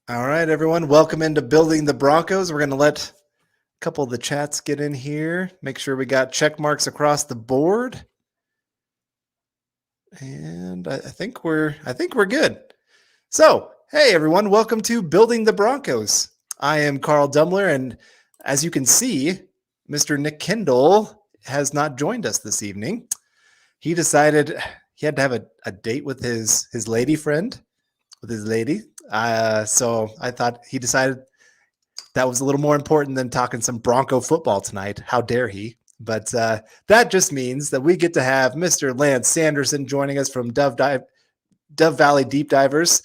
All right, everyone. Welcome into Building the Broncos. We're going to let a couple of the chats get in here. Make sure we got check marks across the board. And I think we're good. So, hey everyone, welcome to Building the Broncos. I am Carl Dumler, and as you can see, Mr. Nick Kendall has not joined us this evening. He decided he had to have a date with his lady friend, with his lady. So I thought he decided that was a little more important than talking some Bronco football tonight. How dare he? But that just means that we get to have Mr. Lance Sanderson joining us from Dove Valley Deep Divers.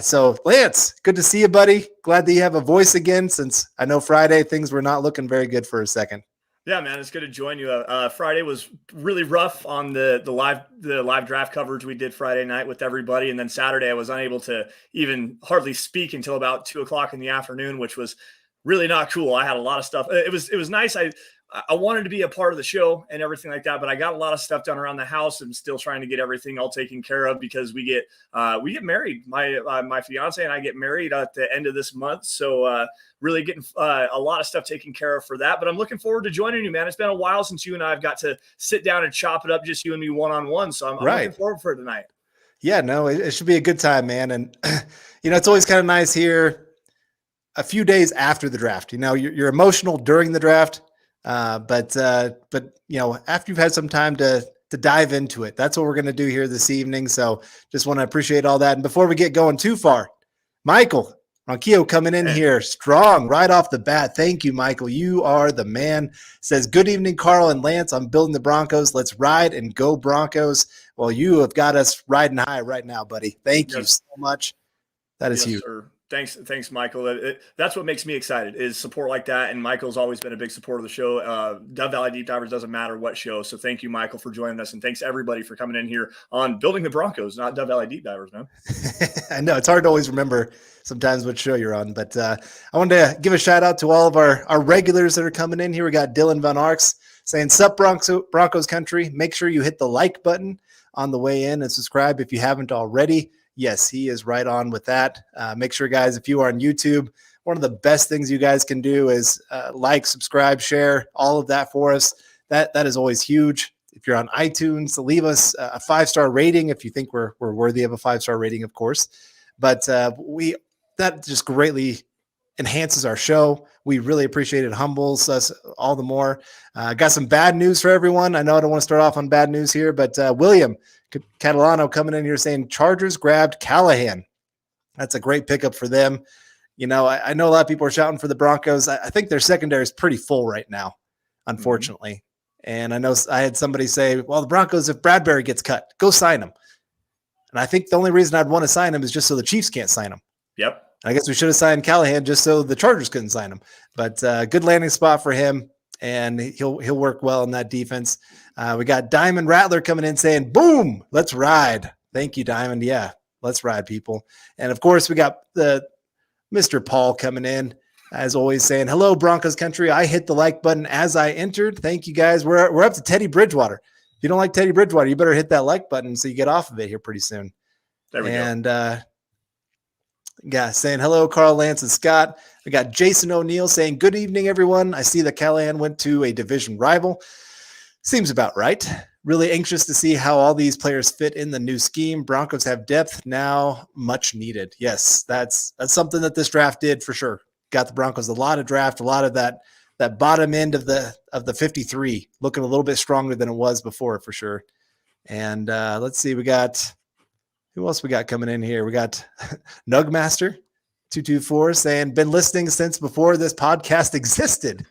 So Lance, good to see you, buddy. Glad that you have a voice again, since I know Friday things were not looking very good for a second. Yeah, man, it's good to join you. Friday was really rough on the live draft coverage we did Friday night with everybody, and then Saturday I was unable to even hardly speak until about 2:00 in the afternoon, which was really not cool. I had a lot of stuff. It was nice. I wanted to be a part of the show and everything like that, but I got a lot of stuff done around the house. I'm still trying to get everything all taken care of because we get married. My fiance and I get married at the end of this month, so really getting a lot of stuff taken care of for that. But I'm looking forward to joining you, man. It's been a while since you and I have got to sit down and chop it up, just you and me one-on-one. So I'm looking forward for tonight. Yeah, no, it should be a good time, man. And it's always kind of nice here a few days after the draft. You're emotional during the draft. But after you've had some time to dive into it, that's what we're going to do here this evening. So just want to appreciate all that. And before we get going too far, Michael Ronquillo coming in here strong right off the bat. Thank you, Michael. You are the man. Says, good evening, Carl and Lance. I'm building the Broncos. Let's ride and go Broncos. Well, you have got us riding high right now, buddy. Thank you so much. That is huge. Sir. Thanks, Michael. That's what makes me excited, is support like that. And Michael's always been a big supporter of the show. Dove Valley Deep Divers doesn't matter what show. So thank you, Michael, for joining us. And thanks everybody for coming in here on Building the Broncos, not Dove Valley Deep Divers, man. I know it's hard to always remember sometimes what show you're on, but I wanted to give a shout out to all of our regulars that are coming in here. We got Dylan Van Arks saying, sup Broncos country. Make sure you hit the like button on the way in and subscribe if you haven't already. Yes, he is right on with that. Make sure, guys, if you are on YouTube, one of the best things you guys can do is like, subscribe, share, all of that for us. That is always huge. If you're on iTunes, leave us a 5-star rating if you think we're worthy of a 5-star rating, of course. But that just greatly enhances our show. We really appreciate it. Humbles us all the more. Got some bad news for everyone. I know I don't want to start off on bad news here, but William Catalano coming in here saying Chargers grabbed Callahan. That's a great pickup for them. I know a lot of people are shouting for the Broncos. I think their secondary is pretty full right now, unfortunately. Mm-hmm. And I know I had somebody say, well, the Broncos, if Bradbury gets cut, go sign him. And I think the only reason I'd want to sign him is just so the Chiefs can't sign him. Yep. I guess we should have signed Callahan just so the Chargers couldn't sign him. But good landing spot for him, and he'll work well in that defense. We got Diamond Rattler coming in saying, boom, let's ride. Thank you, Diamond. Yeah, let's ride, people. And, of course, we got the Mr. Paul coming in, as always, saying, hello, Broncos country. I hit the like button as I entered. Thank you, guys. We're up to Teddy Bridgewater. If you don't like Teddy Bridgewater, you better hit that like button so you get off of it here pretty soon. There we go. Yeah, saying hello, Carl, Lance, and Scott. We got Jason O'Neill saying, good evening, everyone. I see that Callahan went to a division rival. Seems about right. Really anxious to see how all these players fit in the new scheme. Broncos have depth now, much needed. Yes, that's something that this draft did for sure. Got the Broncos a lot of draft, a lot of that bottom end of the 53, looking a little bit stronger than it was before for sure. And let's see, we got who else we got coming in here? We got Nugmaster 224 saying, been listening since before this podcast existed.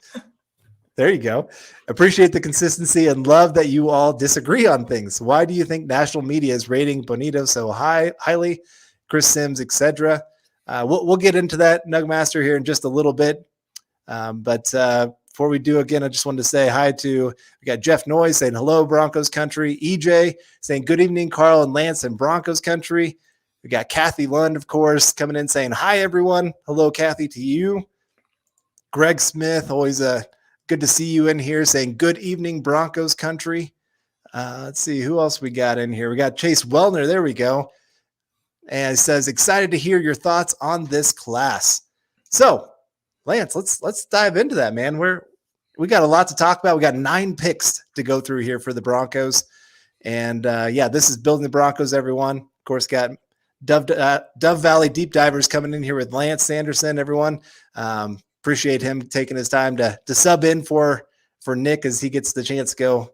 There you go. Appreciate the consistency and love that you all disagree on things. Why do you think national media is rating Bonitto so highly? Chris Sims, etc. We'll get into that, Nugmaster, here in just a little bit. But before we do, again, I just wanted to say hi to, we got Jeff Noyes saying, hello, Broncos country. EJ saying, good evening, Carl and Lance and Broncos country. We got Kathy Lund, of course, coming in saying, hi, everyone. Hello, Kathy, to you. Greg Smith, always good to see you in here, saying, good evening, Broncos country. Let's see, who else we got in here? We got Chase Wellner. There we go. and it says, excited to hear your thoughts on this class. So, Lance, let's dive into that, man. We got a lot to talk about. We got 9 picks to go through here for the Broncos. And this is Building the Broncos, everyone. Of course, got Dove Valley Deep Divers coming in here with Lance Sanderson, everyone. Appreciate him taking his time to sub in for Nick as he gets the chance to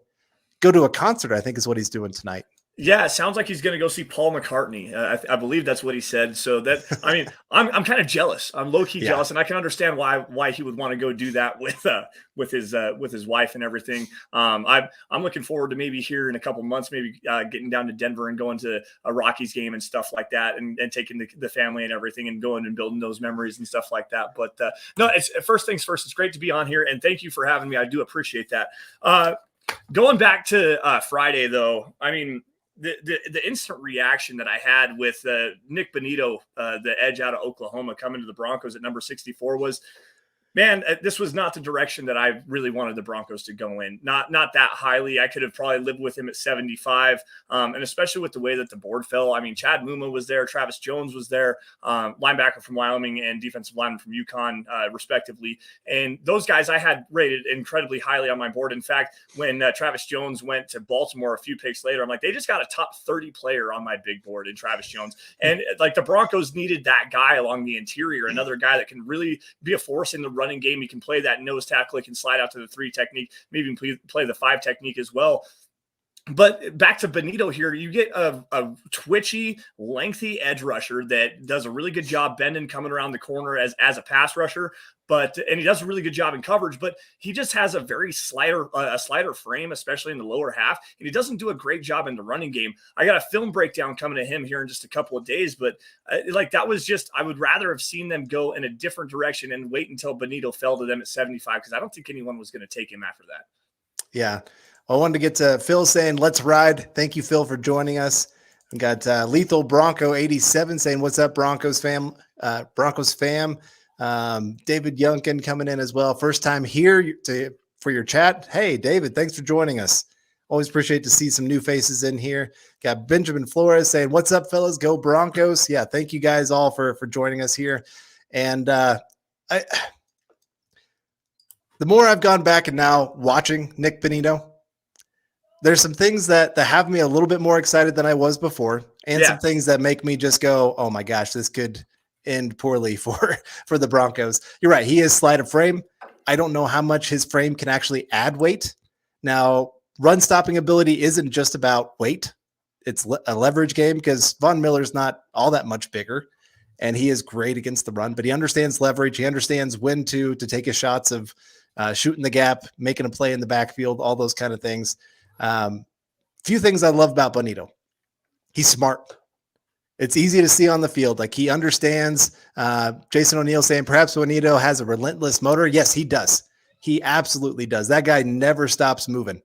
go to a concert, I think is what he's doing tonight. Yeah, it sounds like he's going to go see Paul McCartney. I believe that's what he said. So that, I mean, I'm kind of jealous. I'm low key jealous, and I can understand why he would want to go do that with his wife and everything. I'm looking forward to maybe here in a couple months, maybe getting down to Denver and going to a Rockies game and stuff like that, and taking the family and everything and going and building those memories and stuff like that. But no, it's first things first. It's great to be on here, and thank you for having me. I do appreciate that. Going back to Friday, though, I mean, the instant reaction that I had with Nik Bonitto, the edge out of Oklahoma, coming to the Broncos at number 64 was, man, this was not the direction that I really wanted the Broncos to go in. Not that highly. I could have probably lived with him at 75, and especially with the way that the board fell. I mean, Chad Muma was there, Travis Jones was there, linebacker from Wyoming and defensive lineman from UConn, respectively. And those guys I had rated incredibly highly on my board. In fact, when Travis Jones went to Baltimore a few picks later, I'm like, they just got a top 30 player on my big board in Travis Jones. And like the Broncos needed that guy along the interior, another guy that can really be a force in the running game. He can play that nose tackle. He can slide out to the 3 technique, maybe even play the 5 technique as well. But back to Bonitto here, you get a twitchy, lengthy edge rusher that does a really good job bending, coming around the corner as a pass rusher. And he does a really good job in coverage, but he just has a very slider frame, especially in the lower half. And he doesn't do a great job in the running game. I got a film breakdown coming to him here in just a couple of days, but that was just, I would rather have seen them go in a different direction and wait until Bonitto fell to them at 75, because I don't think anyone was going to take him after that. Yeah. I wanted to get to Phil saying, let's ride. Thank you, Phil, for joining us. We got Lethal Bronco 87 saying, what's up, Broncos fam? David Youngkin coming in as well. First time here for your chat. Hey, David, thanks for joining us. Always appreciate to see some new faces in here. Got Benjamin Flores saying, what's up, fellas? Go Broncos. Yeah, thank you guys all for joining us here. And the more I've gone back and now watching Nik Bonitto, there's some things that have me a little bit more excited than I was before, and some things that make me just go, oh my gosh, this could end poorly for the Broncos. You're right. He is slight of frame. I don't know how much his frame can actually add weight. Now, run stopping ability isn't just about weight. It's a leverage game, because Von Miller's not all that much bigger, and he is great against the run, but he understands leverage. He understands when to take his shots of shooting the gap, making a play in the backfield, all those kind of things. Few things I love about Bonitto. He's smart. It's easy to see on the field. Like, he understands. Jason O'Neill saying perhaps Bonitto has a relentless motor. Yes, he does. He absolutely does. That guy never stops moving,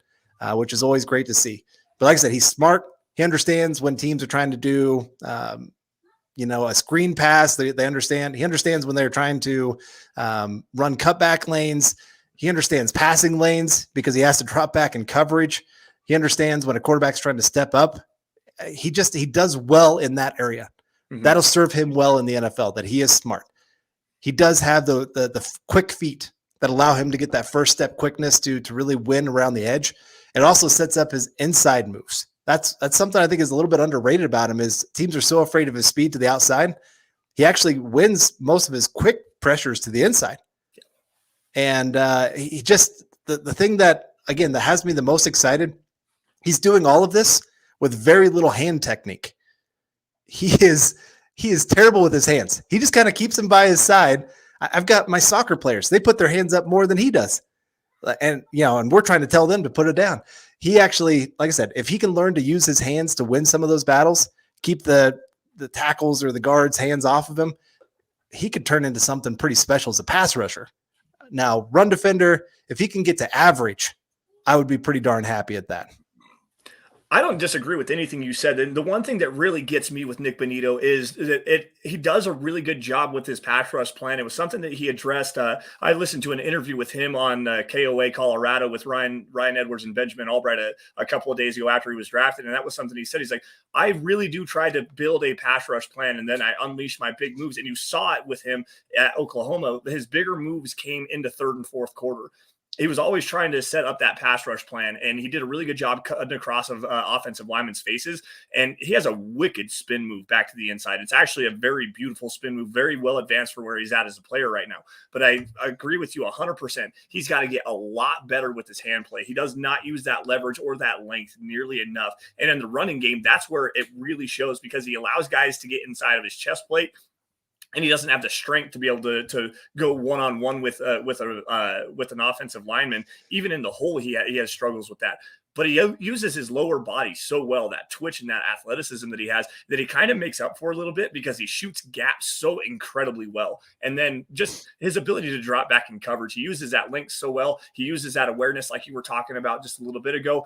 which is always great to see. But like I said, he's smart. He understands when teams are trying to do, a screen pass. They understand. He understands when they're trying to run cutback lanes. He understands passing lanes because he has to drop back in coverage. He understands when a quarterback's trying to step up. He does well in that area. Mm-hmm. That'll serve him well in the NFL, that he is smart. He does have the quick feet that allow him to get that first step quickness to really win around the edge. It also sets up his inside moves. That's something I think is a little bit underrated about him, is teams are so afraid of his speed to the outside. He actually wins most of his quick pressures to the inside. And he just, the thing that, again, that has me the most excited, he's doing all of this with very little hand technique. He is terrible with his hands. He just kind of keeps them by his side. I've got my soccer players. They put their hands up more than he does. And we're trying to tell them to put it down. He actually, like I said, if he can learn to use his hands to win some of those battles, keep the tackles or the guards' hands off of him, he could turn into something pretty special as a pass rusher. Now, run defender, if he can get to average, I would be pretty darn happy at that. I don't disagree with anything you said. And the one thing that really gets me with Nik Bonitto is that he does a really good job with his pass rush plan. It was something that he addressed. I listened to an interview with him on KOA Colorado with Ryan Edwards and Benjamin Albright a couple of days ago after he was drafted. And that was something he said. He's like, I really do try to build a pass rush plan, and then I unleash my big moves. And you saw it with him at Oklahoma. His bigger moves came into third and fourth quarter. He was always trying to set up that pass rush plan, and he did a really good job cutting across of offensive linemen's faces. And he has a wicked spin move back to the inside. It's actually a very beautiful spin move, very well advanced for where he's at as a player right now. But I agree with you 100%. He's got to get a lot better with his hand play. He does not use that leverage or that length nearly enough. And in the running game, that's where it really shows, because he allows guys to get inside of his chest plate, and he doesn't have the strength to be able to go one-on-one with an offensive lineman. Even in the hole, he has struggles with that. But he uses his lower body so well, that twitch and that athleticism that he has, that he kind of makes up for a little bit, because he shoots gaps so incredibly well. And then just his ability to drop back in coverage. He uses that length so well. He uses that awareness like you were talking about just a little bit ago.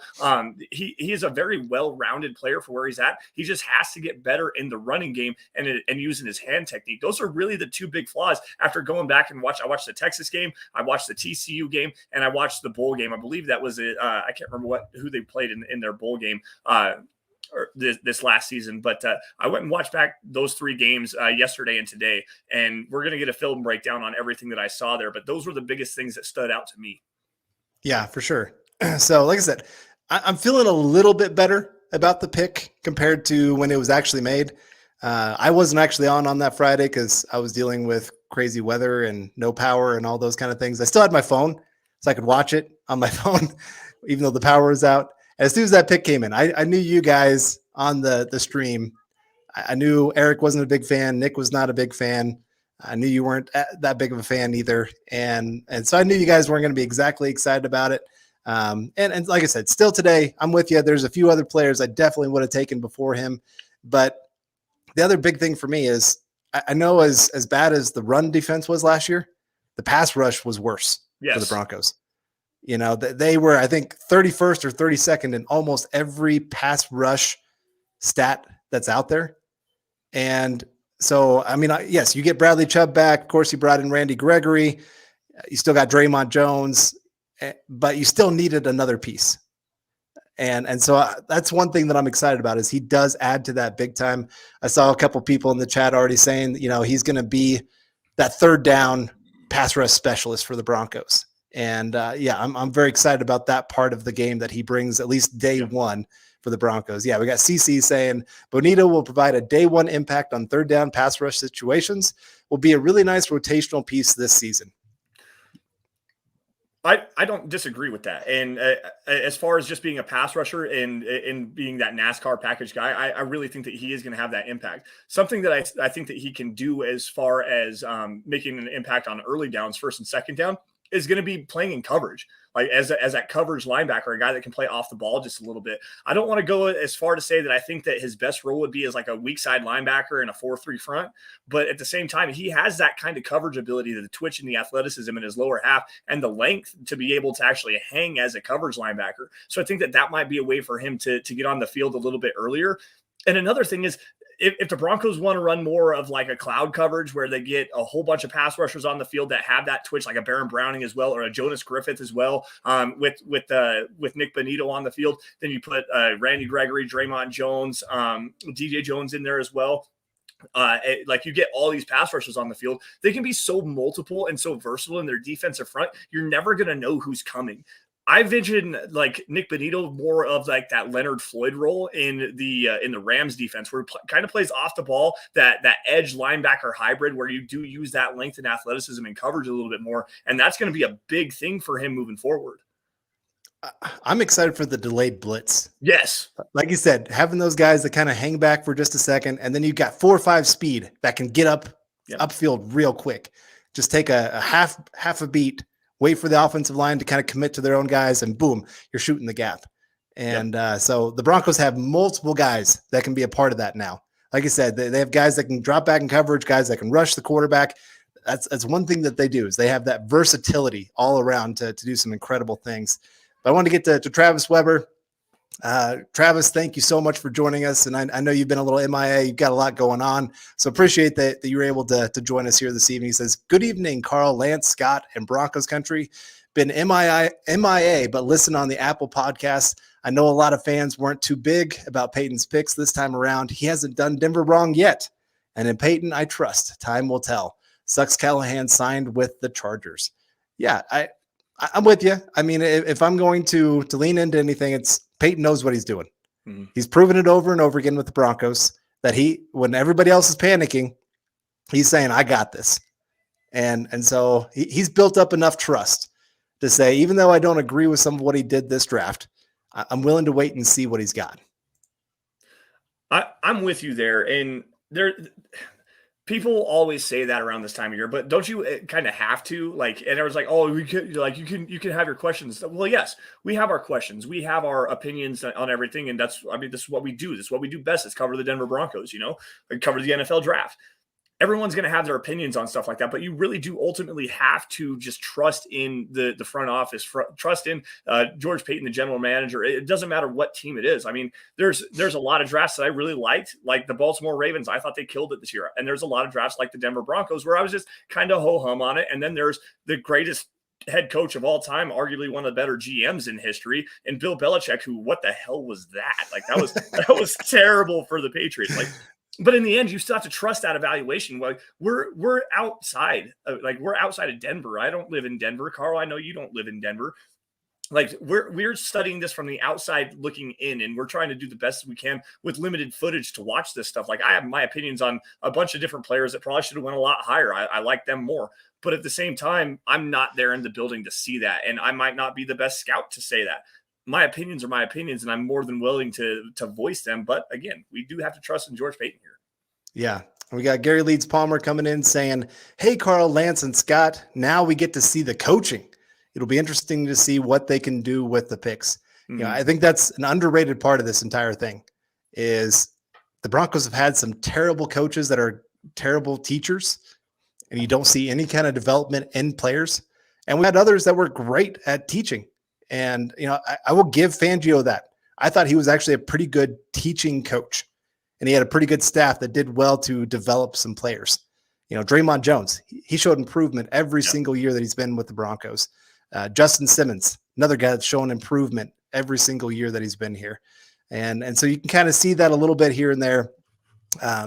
He is a very well-rounded player for where he's at. He just has to get better in the running game and using his hand technique. Those are really the two big flaws. After going back and I watched the Texas game, I watched the TCU game, and I watched the bowl game. I believe that was it. I can't remember who they played in their bowl game or this last season. But I went and watched back those three games yesterday and today, and we're going to get a film breakdown on everything that I saw there. But those were the biggest things that stood out to me. Yeah, for sure. So like I said, I'm feeling a little bit better about the pick compared to when it was actually made. I wasn't actually on that Friday because I was dealing with crazy weather and no power and all those kind of things. I still had my phone, so I could watch it on my phone, even though the power was out. As soon as that pick came in, I knew you guys on the stream. I knew Eric wasn't a big fan. Nick was not a big fan. I knew you weren't that big of a fan either. And so I knew you guys weren't going to be exactly excited about it. And like I said, still today, I'm with you. There's a few other players I definitely would have taken before him. But the other big thing for me is I know as bad as the run defense was last year, the pass rush was worse for the Broncos. You know, they were, I think, 31st or 32nd in almost every pass rush stat that's out there. And so, I mean, yes, you get Bradley Chubb back. Of course, you brought in Randy Gregory. You still got Draymond Jones, but you still needed another piece. And so that's one thing that I'm excited about, is he does add to that big time. I saw a couple people in the chat already saying, you know, he's going to be that third down pass rush specialist for the Broncos. And I'm very excited about that part of the game that he brings, at least day one for the Broncos. Yeah, we got CC saying Bonitto will provide a day one impact on third down pass rush situations. Will be a really nice rotational piece this season. I don't disagree with that. And as far as just being a pass rusher and being that NASCAR package guy, I really think that he is going to have that impact. Something that I think that he can do as far as making an impact on early downs, first and second down, is going to be playing in coverage, like as that coverage linebacker, a guy that can play off the ball just a little bit. I don't want to go as far to say that I think that his best role would be as like a weak side linebacker in a 4-3 front, but at the same time, he has that kind of coverage ability, the twitch and the athleticism in his lower half and the length to be able to actually hang as a coverage linebacker. So I think that might be a way for him to get on the field a little bit earlier. And another thing is, if the Broncos want to run more of like a cloud coverage where they get a whole bunch of pass rushers on the field that have that twitch, like a Baron Browning as well, or a Jonas Griffith as well, with Nik Bonitto on the field, then you put Randy Gregory, Draymond Jones, DJ Jones in there as well. Like you get all these pass rushers on the field. They can be so multiple and so versatile in their defensive front. You're never going to know who's coming. I envision like Nik Bonitto more of like that Leonard Floyd role in the Rams defense, where he kind of plays off the ball, that edge linebacker hybrid, where you do use that length and athleticism and coverage a little bit more, and that's going to be a big thing for him moving forward. I'm excited for the delayed blitz. Yes, like you said, having those guys that kind of hang back for just a second, and then you've got 4 or 5 speed that can get upfield real quick. Just take a half a beat. Wait for the offensive line to kind of commit to their own guys, and boom, you're shooting the gap. And so the Broncos have multiple guys that can be a part of that now. Like I said, they have guys that can drop back in coverage, guys that can rush the quarterback. That's one thing that they do, is they have that versatility all around to do some incredible things. But I want to get to Travis Weber. Travis, thank you so much for joining us. And I know you've been a little MIA. You've got a lot going on. So appreciate that you were able to join us here this evening. He says, good evening, Carl, Lance, Scott, and Broncos country. Been MIA, but listen on the Apple podcast. I know a lot of fans weren't too big about Paton's picks this time around. He hasn't done Denver wrong yet. And in Paton, I trust. Time will tell. Sucks Callahan signed with the Chargers. Yeah, I'm with you. I mean, if I'm going to lean into anything, it's Paton knows what he's doing. Mm-hmm. He's proven it over and over again with the Broncos that when everybody else is panicking, he's saying, I got this. And so he's built up enough trust to say, even though I don't agree with some of what he did this draft, I'm willing to wait and see what he's got. I'm with you there. And people always say that around this time of year, but don't you kind of have to, like, and it was like, oh, we could, like, you can have your questions. Well, yes, we have our questions. We have our opinions on everything. And this is what we do. This is what we do best, is cover the Denver Broncos, and cover the NFL draft. Everyone's going to have their opinions on stuff like that, but you really do ultimately have to just trust in the front office, trust in George Paton, the general manager. It doesn't matter what team it is. I mean, there's a lot of drafts that I really liked, like the Baltimore Ravens. I thought they killed it this year. And there's a lot of drafts like the Denver Broncos where I was just kind of ho-hum on it. And then there's the greatest head coach of all time, arguably one of the better GMs in history, and Bill Belichick, who, what the hell was that? Like, that was terrible for the Patriots. Like, but in the end, you still have to trust that evaluation. Like, we're outside, we're outside of Denver. I don't live in Denver. Carl, I know you don't live in Denver. Like, we're studying this from the outside looking in, and we're trying to do the best we can with limited footage to watch this stuff. Like, I have my opinions on a bunch of different players that probably should have went a lot higher. I like them more. But at the same time, I'm not there in the building to see that, and I might not be the best scout to say that. My opinions are my opinions, and I'm more than willing to voice them. But again, we do have to trust in George Paton here. Yeah. We got Gary Leeds Palmer coming in saying, hey, Carl, Lance, and Scott, now we get to see the coaching. It'll be interesting to see what they can do with the picks. Mm-hmm. I think that's an underrated part of this entire thing is the Broncos have had some terrible coaches that are terrible teachers, and you don't see any kind of development in players. And we had others that were great at teaching. And, I will give Fangio that. I thought he was actually a pretty good teaching coach, and he had a pretty good staff that did well to develop some players. Draymond Jones, he showed improvement every single year that he's been with the Broncos. Justin Simmons, another guy that's shown improvement every single year that he's been here. And so you can kind of see that a little bit here and there.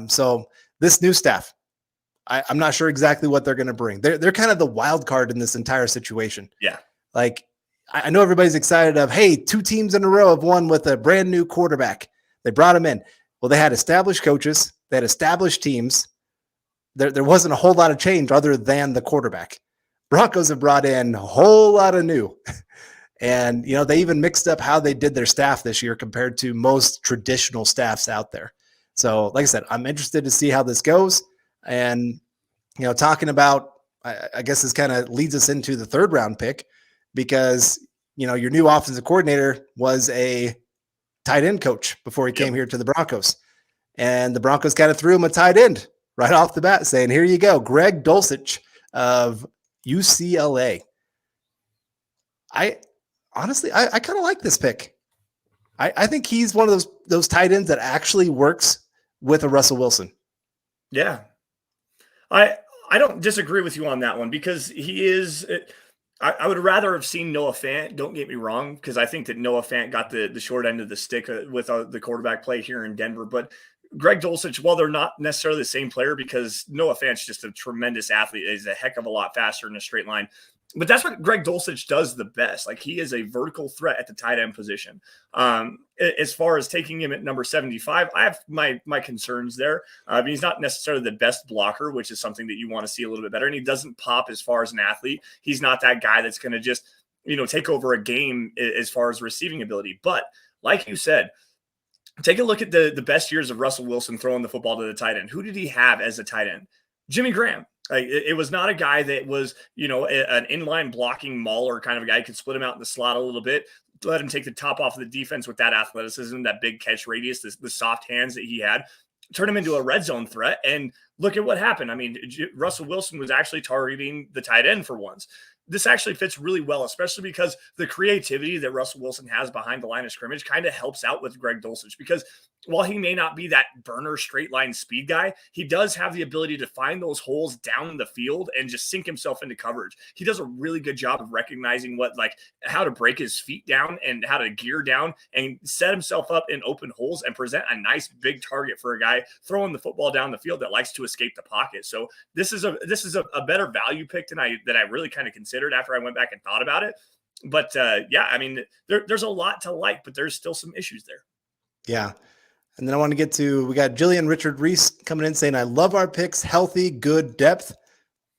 So this new staff, I'm not sure exactly what they're going to bring. They're kind of the wild card in this entire situation. Yeah. Like, I know everybody's excited of, hey, 2 teams in a row have won with a brand new quarterback. They brought him in. Well, they had established coaches. They had established teams. There wasn't a whole lot of change other than the quarterback. Broncos have brought in a whole lot of new. And, they even mixed up how they did their staff this year compared to most traditional staffs out there. So, like I said, I'm interested to see how this goes. And, talking about, I guess this kind of leads us into the 3rd round pick because, your new offensive coordinator was a tight end coach before he came here to the Broncos. And the Broncos kind of threw him a tight end right off the bat saying, here you go, Greg Dulcich of UCLA. I honestly kind of like this pick. I think he's one of those tight ends that actually works with a Russell Wilson. Yeah. I don't disagree with you on that one because he is I would rather have seen Noah Fant. Don't get me wrong, because I think that Noah Fant got the short end of the stick with the quarterback play here in Denver. But Greg Dulcich, while they're not necessarily the same player, because Noah Fant's just a tremendous athlete, he's a heck of a lot faster in a straight line. But that's what Greg Dulcich does the best. Like, he is a vertical threat at the tight end position. As far as taking him at number 75, I have my concerns there. He's not necessarily the best blocker, which is something that you want to see a little bit better. And he doesn't pop as far as an athlete. He's not that guy that's going to just, take over a game as far as receiving ability. But like you said, take a look at the best years of Russell Wilson throwing the football to the tight end. Who did he have as a tight end? Jimmy Graham. Like, it was not a guy that was, an inline blocking mauler kind of a guy. He could split him out in the slot a little bit, let him take the top off of the defense with that athleticism, that big catch radius, the soft hands that he had, turn him into a red zone threat. And look at what happened. I mean, Russell Wilson was actually targeting the tight end for once. this actually fits really well, especially because the creativity that Russell Wilson has behind the line of scrimmage kind of helps out with Greg Dulcich, because while he may not be that burner straight line speed guy, he does have the ability to find those holes down the field and just sink himself into coverage. He does a really good job of recognizing how to break his feet down and how to gear down and set himself up in open holes and present a nice big target for a guy throwing the football down the field that likes to escape the pocket. So this is a better value pick than I really kind of considered after I went back and thought about it. But there's a lot to like, but there's still some issues there. Yeah. And then I want to get to, we got Jillian Richard Reese coming in saying, I love our picks, healthy, good depth.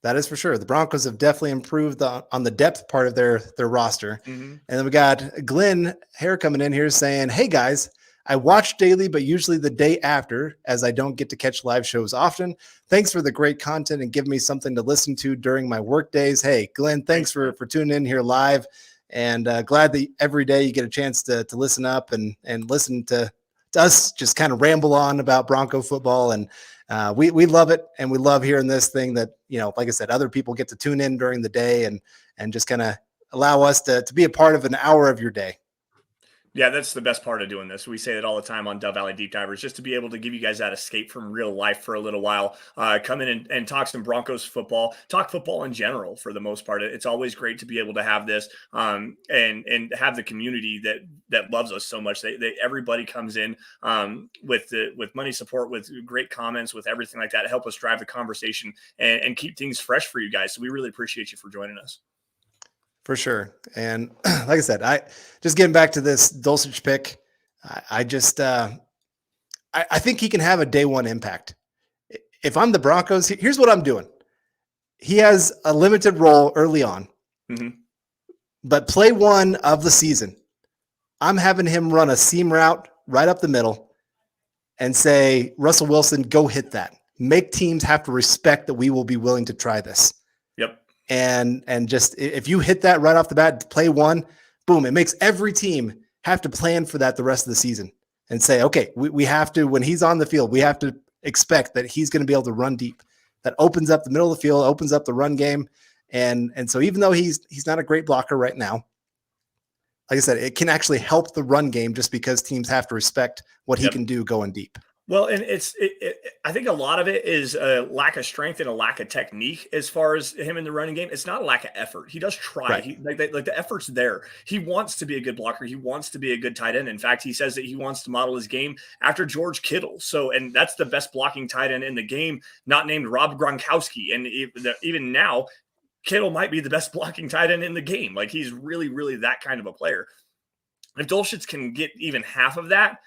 That is for sure. The Broncos have definitely improved on the depth part of their roster. Mm-hmm. And then we got Glenn Hare coming in here saying, hey guys, I watch daily, but usually the day after, as I don't get to catch live shows often. Thanks for the great content and give me something to listen to during my work days. Hey, Glenn, thanks for tuning in here live. And glad that every day you get a chance to listen up and listen to us just kind of ramble on about Bronco football. And we love it. And we love hearing this thing that, like I said, other people get to tune in during the day and just kind of allow us to be a part of an hour of your day. Yeah, that's the best part of doing this. We say it all the time on Dove Valley Deep Divers, just to be able to give you guys that escape from real life for a little while. Come in and talk some Broncos football, talk football in general for the most part. It's always great to be able to have this and have the community that loves us so much. Everybody comes in with money support, with great comments, with everything like that, help us drive the conversation and keep things fresh for you guys. So we really appreciate you for joining us. For sure. And like I said, I just getting back to this Dulcich pick, I think he can have a day one impact. If I'm the Broncos, here's what I'm doing. He has a limited role early on, but play one of the season, I'm having him run a seam route right up the middle and say, Russell Wilson, go hit that. Make teams have to respect that we will be willing to try this. Yep. And just if you hit that right off the bat, play one, boom, it makes every team have to plan for that the rest of the season and say, okay, we have to, when he's on the field, we have to expect that he's going to be able to run deep. That opens up the middle of the field, opens up the run game. And so even though he's not a great blocker right now, like I said, it can actually help the run game just because teams have to respect what he can do going deep. Well, and I think a lot of it is a lack of strength and a lack of technique as far as him in the running game. It's not a lack of effort. He does try. Right. The effort's there. He wants to be a good blocker. He wants to be a good tight end. In fact, he says that he wants to model his game after George Kittle. And that's the best blocking tight end in the game, not named Rob Gronkowski. And even now, Kittle might be the best blocking tight end in the game. Like, he's really, really that kind of a player. If Dulcich can get even half of that,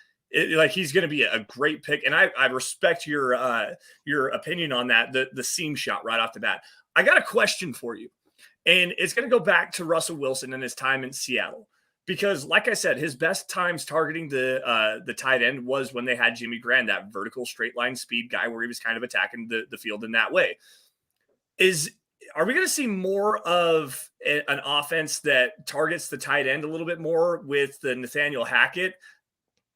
he's going to be a great pick. And I respect your opinion on that, the seam shot right off the bat. I got a question for you, and it's going to go back to Russell Wilson and his time in Seattle, because like I said, his best times targeting the tight end was when they had Jimmy Graham, that vertical straight line speed guy where he was kind of attacking the field in that way. Are we going to see more of an offense that targets the tight end a little bit more with the Nathaniel Hackett,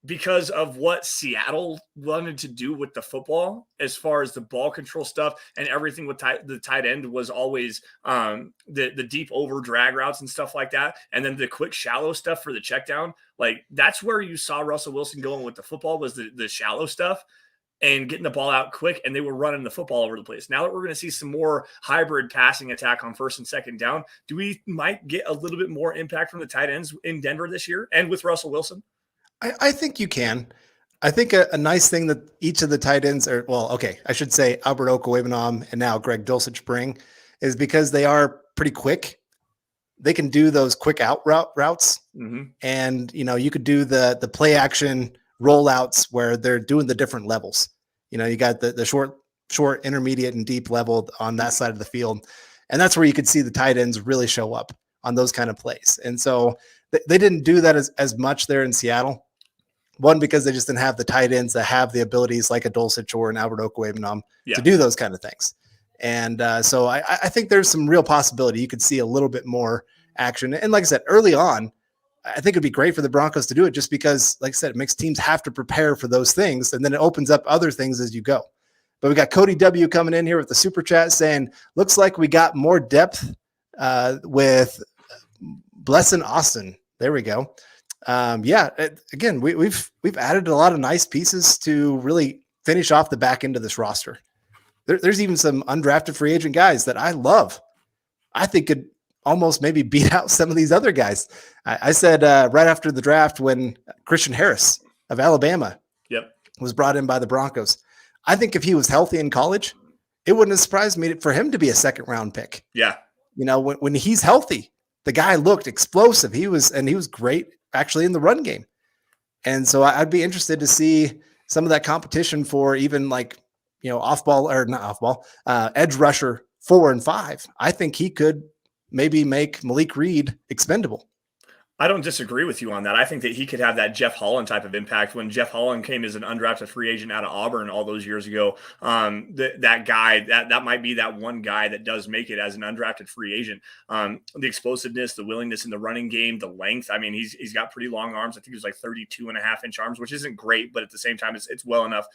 because of what Seattle wanted to do with the football as far as the ball control stuff and everything with the tight end was always the deep over drag routes and stuff like that. And then the quick shallow stuff for the check down. Like, that's where you saw Russell Wilson going with the football, was the shallow stuff and getting the ball out quick. And they were running the football over the place. Now that we're going to see some more hybrid passing attack on first and second down, we might get a little bit more impact from the tight ends in Denver this year and with Russell Wilson? I think you can. I think a nice thing that each of the tight ends I should say Albert Okwuegbunam and now Greg Dulcich bring is because they are pretty quick. They can do those quick out routes. Mm-hmm. And, you could do the play action rollouts where they're doing the different levels. You got the short, intermediate, and deep level on that side of the field. And that's where you could see the tight ends really show up on those kind of plays. And so they didn't do that as much there in Seattle. One, because they just didn't have the tight ends that have the abilities like a Dulcich or an Albert Okwuegbunam to do those kind of things. And so I think there's some real possibility you could see a little bit more action. And like I said, early on, I think it'd be great for the Broncos to do it just because, like I said, it makes teams have to prepare for those things. And then it opens up other things as you go. But we got Cody W coming in here with the super chat saying, looks like we got more depth with Blessin Austin. There we go. Again, we've added a lot of nice pieces to really finish off the back end of this roster. There's even some undrafted free agent guys that I love. I think could almost maybe beat out some of these other guys. I said right after the draft when Christian Harris of Alabama was brought in by the Broncos, I think if he was healthy in college, it wouldn't have surprised me for him to be a second round pick. Yeah. When he's healthy, the guy looked explosive. He was great actually in the run game. And so I'd be interested to see some of that competition for even edge rusher 4 and 5. I think he could maybe make Malik Reed expendable. I don't disagree with you on that. I think that he could have that Jeff Holland type of impact. When Jeff Holland came as an undrafted free agent out of Auburn all those years ago, that guy, that might be that one guy that does make it as an undrafted free agent. The explosiveness, the willingness in the running game, the length. I mean, he's got pretty long arms. I think he's like 32.5-inch arms, which isn't great, but at the same time, it's well enough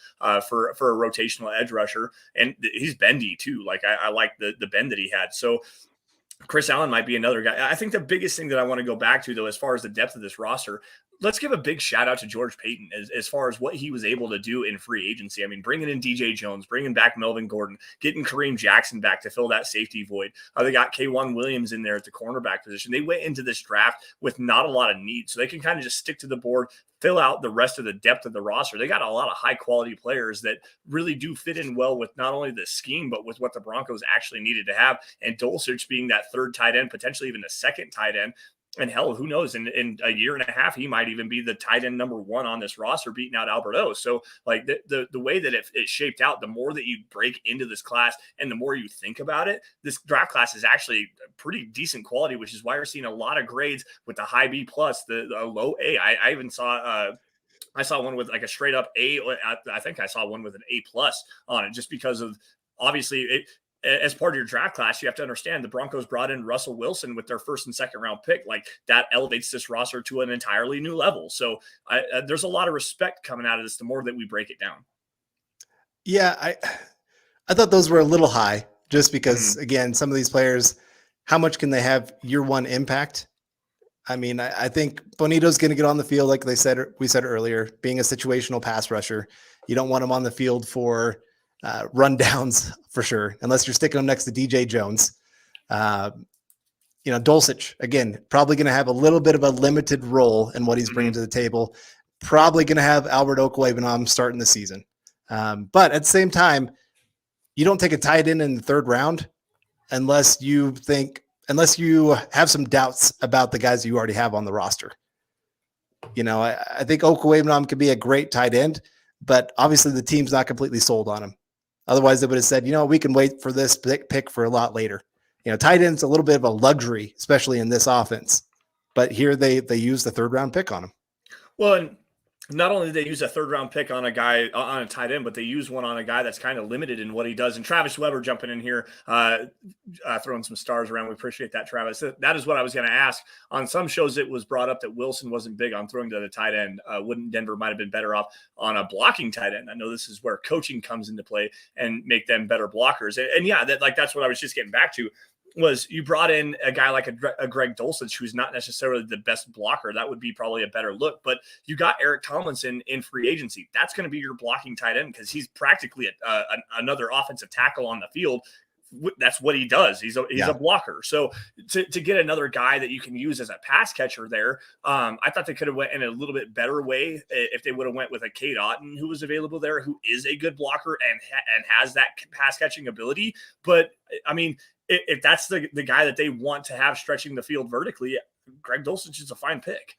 for a rotational edge rusher. And he's bendy too. Like I like the bend that he had. So Chris Allen might be another guy. I think the biggest thing that I want to go back to, though, as far as the depth of this roster, let's give a big shout out to George Paton as far as what he was able to do in free agency. I mean, bringing in DJ Jones, bringing back Melvin Gordon, getting Kareem Jackson back to fill that safety void. They got K'Wan Williams in there at the cornerback position. They went into this draft with not a lot of need, so they can kind of just stick to the board, fill out the rest of the depth of the roster. They got a lot of high quality players that really do fit in well with not only the scheme, but with what the Broncos actually needed to have. And Dulcich being that third tight end, potentially even the second tight end. And hell, who knows? In a year and a half, he might even be the tight end number 1 on this roster, beating out Alberto. So, like the way that it shaped out, the more that you break into this class and the more you think about it, this draft class is actually pretty decent quality, which is why you're seeing a lot of grades with the high B plus, the low A. I even saw. I saw one with like a straight up A. I think I saw one with an A plus on it, just because of obviously it. As part of your draft class, you have to understand the Broncos brought in Russell Wilson with their first and second round pick. Like that elevates this roster to an entirely new level. So there's a lot of respect coming out of this the more that we break it down. Yeah, I thought those were a little high just because, again, some of these players, how much can they have year one impact? I mean, I think Bonitto's going to get on the field, like we said earlier, being a situational pass rusher. You don't want him on the field for rundowns for sure, unless you're sticking him next to DJ Jones. Dulcich, again, probably going to have a little bit of a limited role in what he's bringing to the table. Probably going to have Albert Okwuegbunam starting the season. But at the same time, you don't take a tight end in the third round unless you have some doubts about the guys you already have on the roster. I think Okwuegbunam could be a great tight end, but obviously the team's not completely sold on him. Otherwise, they would have said, we can wait for this pick for a lot later. Tight end's a little bit of a luxury, especially in this offense. But here they use the third round pick on him. Well, and not only did they use a third round pick on a guy on a tight end, but they use one on a guy that's kind of limited in what he does. And Travis Weber jumping in here, throwing some stars around. We appreciate that, Travis. That is what I was going to ask. On some shows, it was brought up that Wilson wasn't big on throwing to the tight end. Wouldn't Denver might have been better off on a blocking tight end? I know this is where coaching comes into play and make them better blockers. And yeah, that's what I was just getting back to. Was you brought in a guy like a Greg Dulcich, who's not necessarily the best blocker. That would be probably a better look. But you got Eric Tomlinson in free agency. That's going to be your blocking tight end because he's practically another offensive tackle on the field. That's what he does. He's a blocker. So to get another guy that you can use as a pass catcher there, I thought they could have went in a little bit better way if they would have went with a Cade Otton who was available there, who is a good blocker and has that pass catching ability. But I mean, if that's the guy that they want to have stretching the field vertically, Greg Dulcich is a fine pick.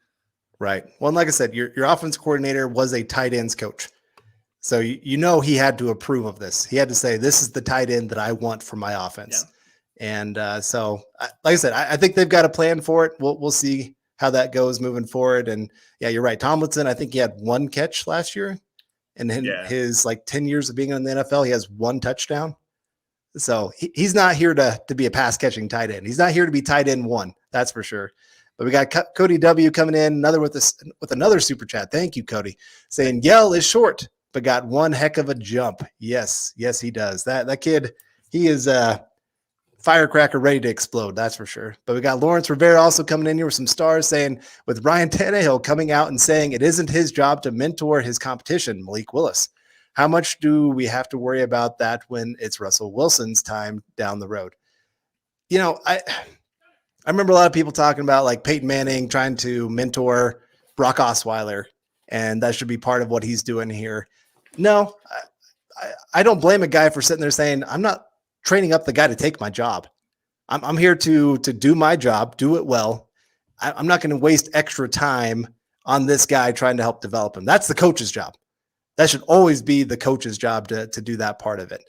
Right. Well, and like I said, your offense coordinator was a tight ends coach. So he had to approve of this. He had to say, this is the tight end that I want for my offense. Yeah. And so, like I said, I think they've got a plan for it. We'll see how that goes moving forward. And yeah, you're right. Tomlinson, I think he had one catch last year. And in his 10 years of being in the NFL, he has one touchdown. So he's not here to be a pass catching tight end. He's not here to be tight end one. That's for sure. But we got Cody W coming in, with another super chat. Thank you, Cody, saying Yell is short, but got one heck of a jump. Yes, he does. That kid, he is firecracker ready to explode, that's for sure. But we got Lawrence Rivera also coming in here with some stars saying, with Ryan Tannehill coming out and saying it isn't his job to mentor his competition, Malik Willis. How much do we have to worry about that when it's Russell Wilson's time down the road? You know, I remember a lot of people talking about like Peyton Manning trying to mentor Brock Osweiler, and that should be part of what he's doing here. No, I don't blame a guy for sitting there saying, I'm not training up the guy to take my job. I'm here to do my job, do it well. I'm not going to waste extra time on this guy trying to help develop him. That's the coach's job. That should always be the coach's job to do that part of it.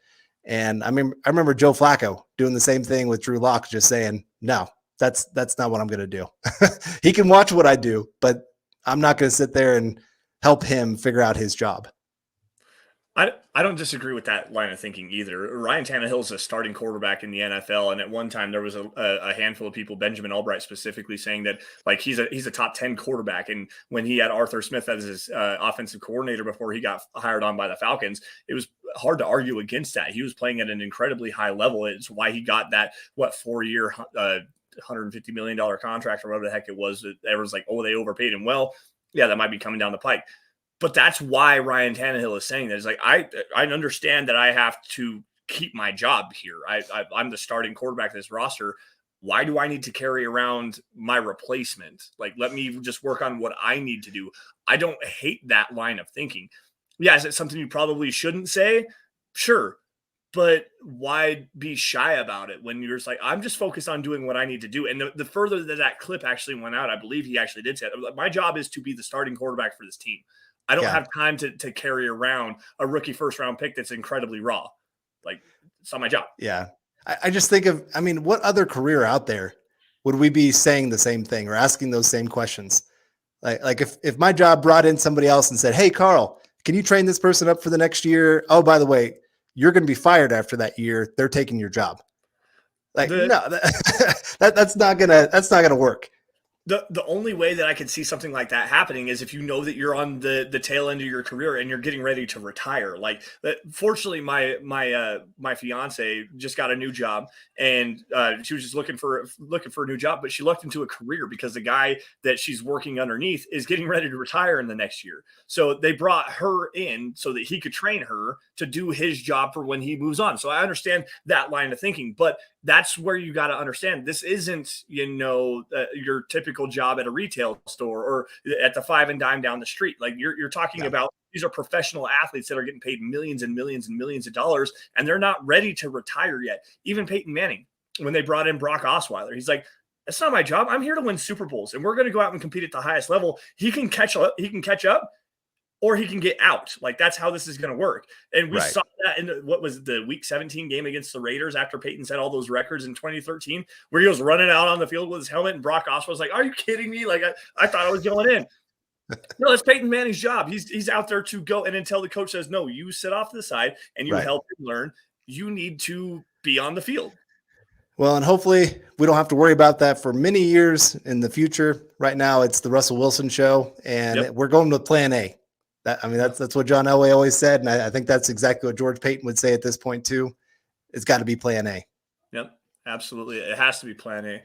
And I remember Joe Flacco doing the same thing with Drew Lock, just saying, no, that's not what I'm going to do. He can watch what I do, but I'm not going to sit there and help him figure out his job. I don't disagree with that line of thinking either. Ryan Tannehill is a starting quarterback in the NFL, and at one time there was a handful of people, Benjamin Albright specifically, saying that like he's a top 10 quarterback. And when he had Arthur Smith as his offensive coordinator before he got hired on by the Falcons, it was hard to argue against that. He was playing at an incredibly high level. It's why he got that 4-year $150 million contract or whatever the heck it was. Everyone's like, oh, they overpaid him. Well, yeah, that might be coming down the pike. But that's why Ryan Tannehill is saying that. It's like, I understand that I have to keep my job here. I'm the starting quarterback of this roster. Why do I need to carry around my replacement? Like, let me just work on what I need to do. I don't hate that line of thinking. Yeah, is it something you probably shouldn't say? Sure. But why be shy about it when you're just like, I'm just focused on doing what I need to do. And the further that clip actually went out, I believe he actually did say it. My job is to be the starting quarterback for this team. I don't have time to carry around a rookie first-round pick that's incredibly raw. Like, it's not my job. Yeah. I just think of, what other career out there would we be saying the same thing or asking those same questions? Like if my job brought in somebody else and said, hey, Carl, can you train this person up for the next year? Oh, by the way, you're going to be fired after that year. They're taking your job. Like, no, that's not gonna work. The only way that I could see something like that happening is if you know that you're on the tail end of your career and you're getting ready to retire. Like, fortunately, my fiance just got a new job, and she was just looking for a new job, but she looked into a career because the guy that she's working underneath is getting ready to retire in the next year. So they brought her in so that he could train her to do his job for when he moves on. So I understand that line of thinking, but that's where you got to understand this isn't, your typical job at a retail store or at the Five and Dime down the street. Like you're talking about, these are professional athletes that are getting paid millions and millions and millions of dollars, and they're not ready to retire yet. Even Peyton Manning, when they brought in Brock Osweiler, he's like, that's not my job. I'm here to win Super Bowls, and we're going to go out and compete at the highest level. He can catch up, or he can get out. Like, that's how this is going to work. And we saw that in what was the Week 17 game against the Raiders after Peyton set all those records in 2013, where he was running out on the field with his helmet, and Brock Osweiler was like, are you kidding me? Like, I thought I was going in. No, that's Peyton Manning's job. He's out there to go, and until the coach says, no, you sit off to the side and you help him learn, you need to be on the field. Well, and hopefully we don't have to worry about that for many years in the future. Right now, it's the Russell Wilson show, and we're going to plan A. That's what John Elway always said, and I think that's exactly what George Payton would say at this point too. It's got to be plan A. Yep, absolutely. It has to be plan A.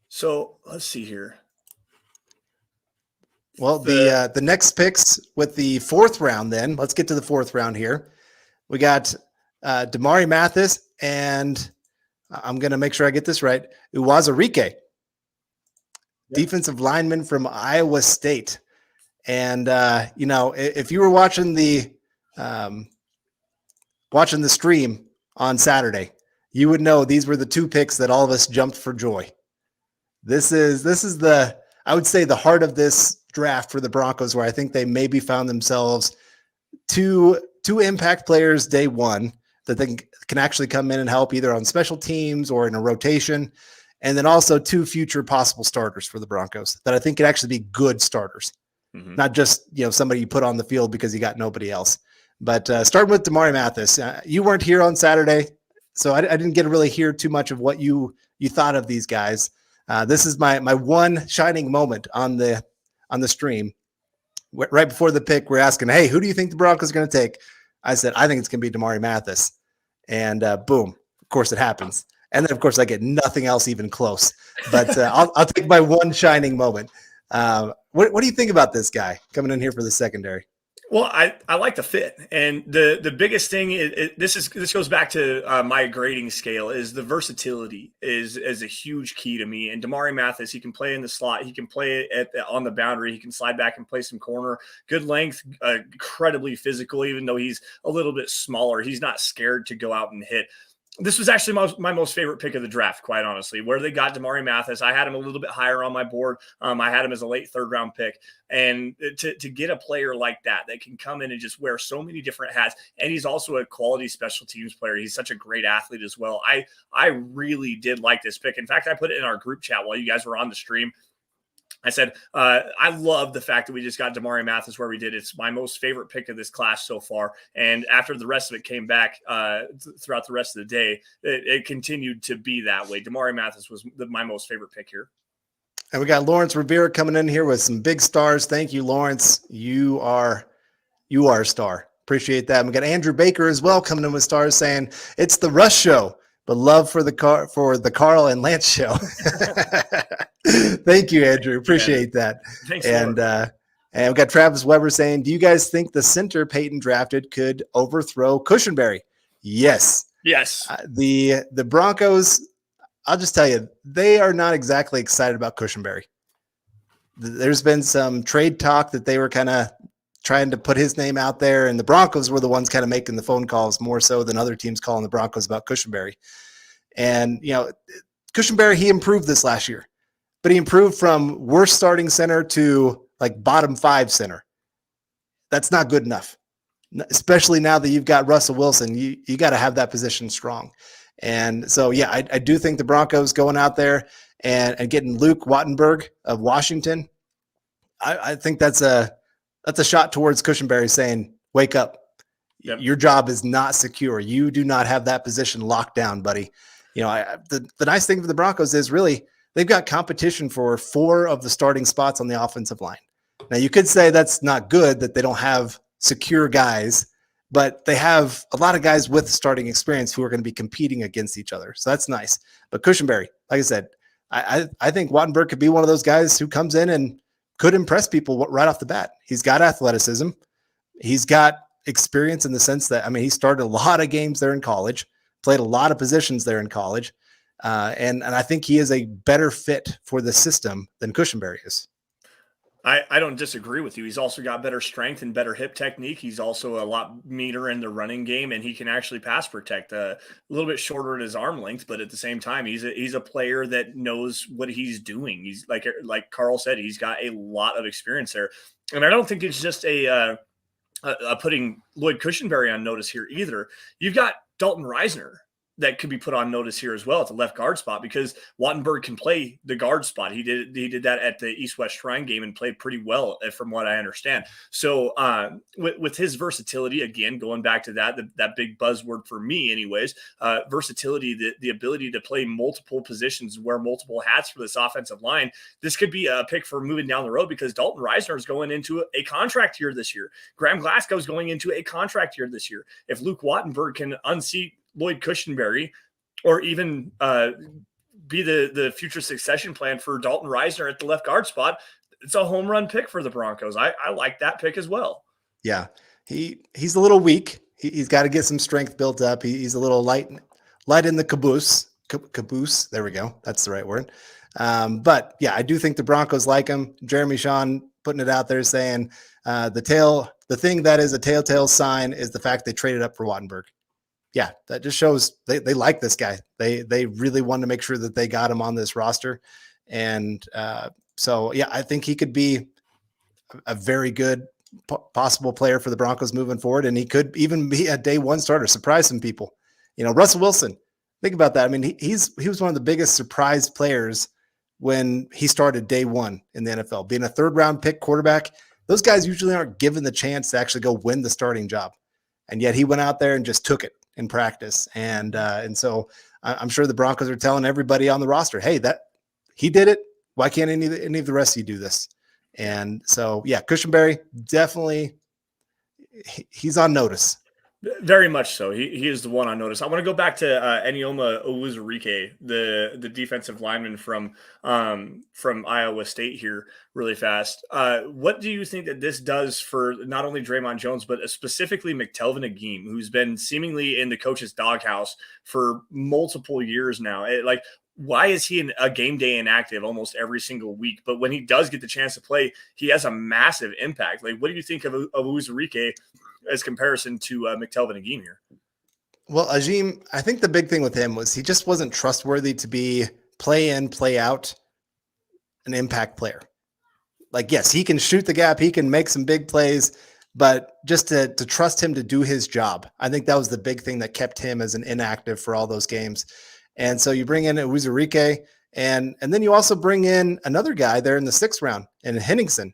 So let's see here. Well, the next picks with the fourth round then. Let's get to the fourth round here. We got Damari Mathis, and I'm going to make sure I get this right, Uwazurike, defensive lineman from Iowa State. And, if you were watching the stream on Saturday, you would know these were the two picks that all of us jumped for joy. This is I would say the heart of this draft for the Broncos, where I think they maybe found themselves two impact players day one that they can actually come in and help either on special teams or in a rotation. And then also two future possible starters for the Broncos that I think could actually be good starters. Mm-hmm. Not just, somebody you put on the field because you got nobody else. But starting with Damari Mathis, you weren't here on Saturday, so I didn't get to really hear too much of what you thought of these guys. This is my one shining moment on the stream. Right before the pick, we're asking, hey, who do you think the Broncos are going to take? I said, I think it's going to be Damari Mathis. And boom, of course it happens. And then, of course, I get nothing else even close. But I'll take my one shining moment. What do you think about this guy coming in here for the secondary? Well, I like the fit, and the biggest thing this goes back to my grading scale is the versatility is a huge key to me. And Damari Mathis, he can play in the slot, he can play on the boundary, he can slide back and play some corner. Good length, incredibly physical. Even though he's a little bit smaller, he's not scared to go out and hit. This was actually my most favorite pick of the draft, quite honestly, where they got Damari Mathis. I had him a little bit higher on my board. I had him as a late third-round pick. And to get a player like that can come in and just wear so many different hats, and he's also a quality special teams player. He's such a great athlete as well. I really did like this pick. In fact, I put it in our group chat while you guys were on the stream. I said, I love the fact that we just got Damari Mathis where we did. It's my most favorite pick of this class so far. And after the rest of it came back throughout the rest of the day, it continued to be that way. Damari Mathis was my most favorite pick here. And we got Lawrence Rivera coming in here with some big stars. Thank you, Lawrence. You are a star. Appreciate that. And we got Andrew Baker as well coming in with stars saying it's the Rush show, but love for the Carl and Lance show. Thank you, Andrew. Appreciate that. Thanks, and we got Travis Weber saying, do you guys think the center Paton drafted could overthrow Cushenberry? Yes. Yes. The Broncos, I'll just tell you, they are not exactly excited about Cushenberry. There's been some trade talk that they were kind of trying to put his name out there, and the Broncos were the ones kind of making the phone calls more so than other teams calling the Broncos about Cushenberry. And, Cushenberry, he improved this last year, but he improved from worst starting center to like bottom 5 center. That's not good enough, especially now that you've got Russell Wilson. You got to have that position strong. And so, yeah, I do think the Broncos going out there and getting Luke Wattenberg of Washington, I think that's a shot towards Cushenberry saying, wake up. Yep. Your job is not secure. You do not have that position locked down, buddy. The nice thing for the Broncos is really they've got competition for 4 of the starting spots on the offensive line. Now, you could say that's not good that they don't have secure guys, but they have a lot of guys with starting experience who are going to be competing against each other. So that's nice. But Cushenberry, like I said, I think Wattenberg could be one of those guys who comes in and could impress people right off the bat. He's got athleticism. He's got experience in the sense that, he started a lot of games there in college, played a lot of positions there in college. And I think he is a better fit for the system than Cushenberry is. I don't disagree with you. He's also got better strength and better hip technique. He's also a lot meaner in the running game, and he can actually pass protect. A little bit shorter at his arm length, but at the same time, he's a player that knows what he's doing. He's like Carl said, he's got a lot of experience there, and I don't think it's just a putting Lloyd Cushenberry on notice here either. You've got Dalton Reisner that could be put on notice here as well at the left guard spot, because Wattenberg can play the guard spot. He did that at the East-West Shrine game and played pretty well from what I understand. So with his versatility, again, going back to that big buzzword for me anyways, versatility, the ability to play multiple positions, wear multiple hats for this offensive line, this could be a pick for moving down the road, because Dalton Reisner is going into a contract year this year. Graham Glasgow is going into a contract year this year. If Luke Wattenberg can unseat Lloyd Cushenberry, or even be the future succession plan for Dalton Reisner at the left guard spot, it's a home run pick for the Broncos. I like that pick as well. Yeah, he's a little weak. He's got to get some strength built up. He's a little light in the caboose. Caboose. There we go. That's the right word. But yeah, I do think the Broncos like him. Jeremy Shawn putting it out there saying the thing that is a telltale sign is the fact they traded up for Wattenberg. Yeah, that just shows they like this guy. They really want to make sure that they got him on this roster. And so, yeah, I think he could be a very good possible player for the Broncos moving forward. And he could even be a day one starter, surprise some people. Russell Wilson, think about that. He was one of the biggest surprise players when he started day one in the NFL, being a 3rd round pick quarterback. Those guys usually aren't given the chance to actually go win the starting job. And yet he went out there and just took it in practice. And so I'm sure the Broncos are telling everybody on the roster, hey, that he did it. Why can't any of the rest of you do this? And so, yeah, Cushenberry, definitely he's on notice. Very much so. He is the one I noticed. I want to go back to Eyioma Uwazurike, the defensive lineman from Iowa State here, really fast. What do you think that this does for not only Draymond Jones but specifically McTelvin Agim, who's been seemingly in the coach's doghouse for multiple years now? Why is he a game day inactive almost every single week? But when he does get the chance to play, he has a massive impact. Like, what do you think of Uwazurike as comparison to McTelvin Agim here? Well, Agim, I think the big thing with him was he just wasn't trustworthy to be play in, play out, an impact player. Like, yes, he can shoot the gap, he can make some big plays, but just to trust him to do his job, I think that was the big thing that kept him as an inactive for all those games. And so you bring in Uwazurike, and then you also bring in another guy there in the 6th round, and Henningsen.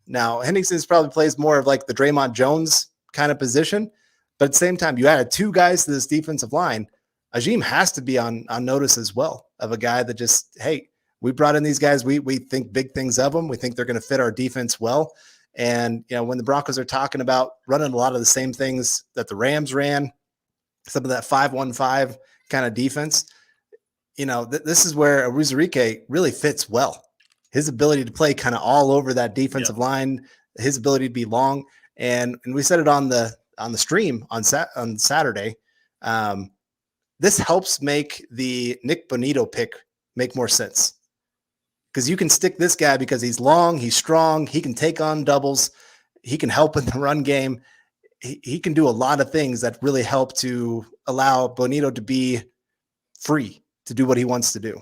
Now, Henningsen probably plays more of like the Draymond Jones kind of position, but at the same time, you added 2 guys to this defensive line. Agim has to be on notice as well, of a guy that just, hey, we brought in these guys. We think big things of them. We think they're going to fit our defense well. And, when the Broncos are talking about running a lot of the same things that the Rams ran, some of that 5-1-5 kind of defense, this is where Uwazurike really fits well. His ability to play kind of all over that defensive line, his ability to be long. And we said it on the stream on Saturday. This helps make the Nik Bonitto pick make more sense, because you can stick this guy because he's long, he's strong, he can take on doubles, he can help in the run game. He can do a lot of things that really help to allow Bonitto to be free to do what he wants to do.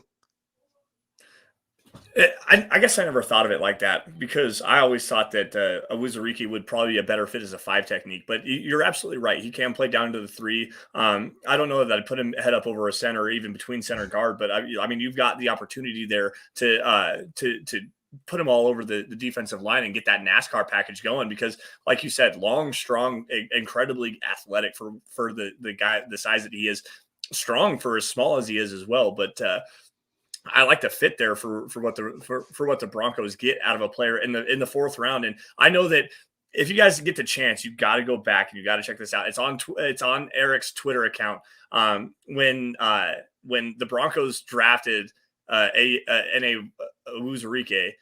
I guess I never thought of it like that, because I always thought that Uwazurike would probably be a better fit as a 5 technique. But you're absolutely right. He can play down to the 3. I don't know that I'd put him head up over a center or even between center guard. But I mean, you've got the opportunity there to put him all over the defensive line and get that NASCAR package going, because, like you said, long, strong, incredibly athletic for the guy the size that he is, strong for as small as he is as well. But I like the fit there for what the Broncos get out of a player in the 4th round. And I know that if you guys get the chance, you got to go back and you got to check this out. It's on Eric's Twitter account. When the Broncos drafted Uwazurike,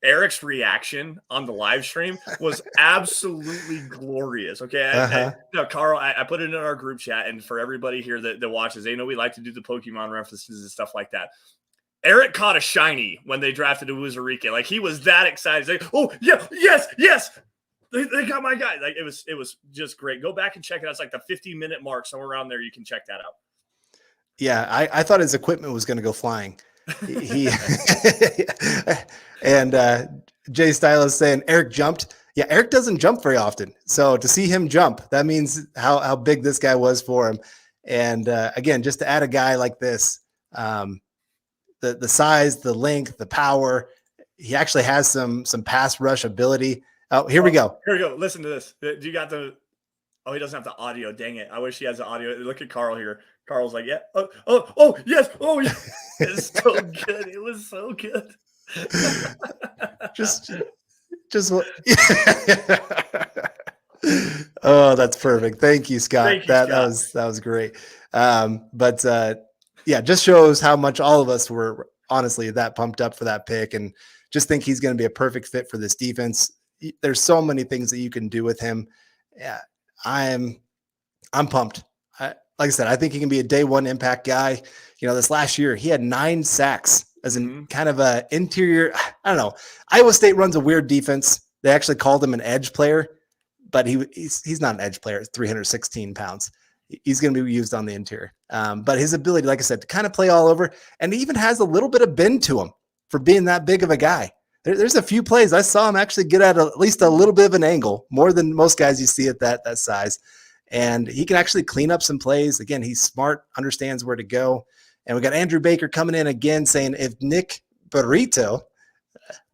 Eric's reaction on the live stream was absolutely glorious. Okay. Carl, I put it in our group chat, and for everybody here that watches, they know we like to do the Pokemon references and stuff like that. Eric caught a shiny when they drafted Uwazurike. Like, he was that excited. Like, oh yeah, yes. They got my guy. Like, it was just great. Go back and check it out. It's like the 50-minute mark, somewhere around there. You can check that out. Yeah. I thought his equipment was going to go flying. He and Jay Styles is saying Eric jumped. Yeah, Eric doesn't jump very often, so to see him jump, that means how big this guy was for him. And again, just to add a guy like this, the size, the length, the power, he actually has some pass rush ability. Oh, here we go. Listen to this. Do you got the? Oh, he doesn't have the audio. Dang it! I wish he has the audio. Look at Carl here. Carl's like, yeah. Oh, yes. Oh, yeah. It's so good. It was so good. just Oh, that's perfect. Thank you, Scott. Thank you, that Scott. was great. Yeah, just shows how much all of us were honestly that pumped up for that pick, and just think he's going to be a perfect fit for this defense. There's so many things that you can do with him. Yeah, I'm pumped. Like I said, I think he can be a day one impact guy. This last year, he had 9 sacks as in kind of a interior. I don't know. Iowa State runs a weird defense. They actually called him an edge player, but he's not an edge player. It's 316 pounds. He's going to be used on the interior. But his ability, like I said, to kind of play all over, and he even has a little bit of bend to him for being that big of a guy. There's a few plays I saw him actually get at least a little bit of an angle, more than most guys you see at that size. And he can actually clean up some plays. Again, he's smart, understands where to go. And we got Andrew Baker coming in again saying, if Nik Bonitto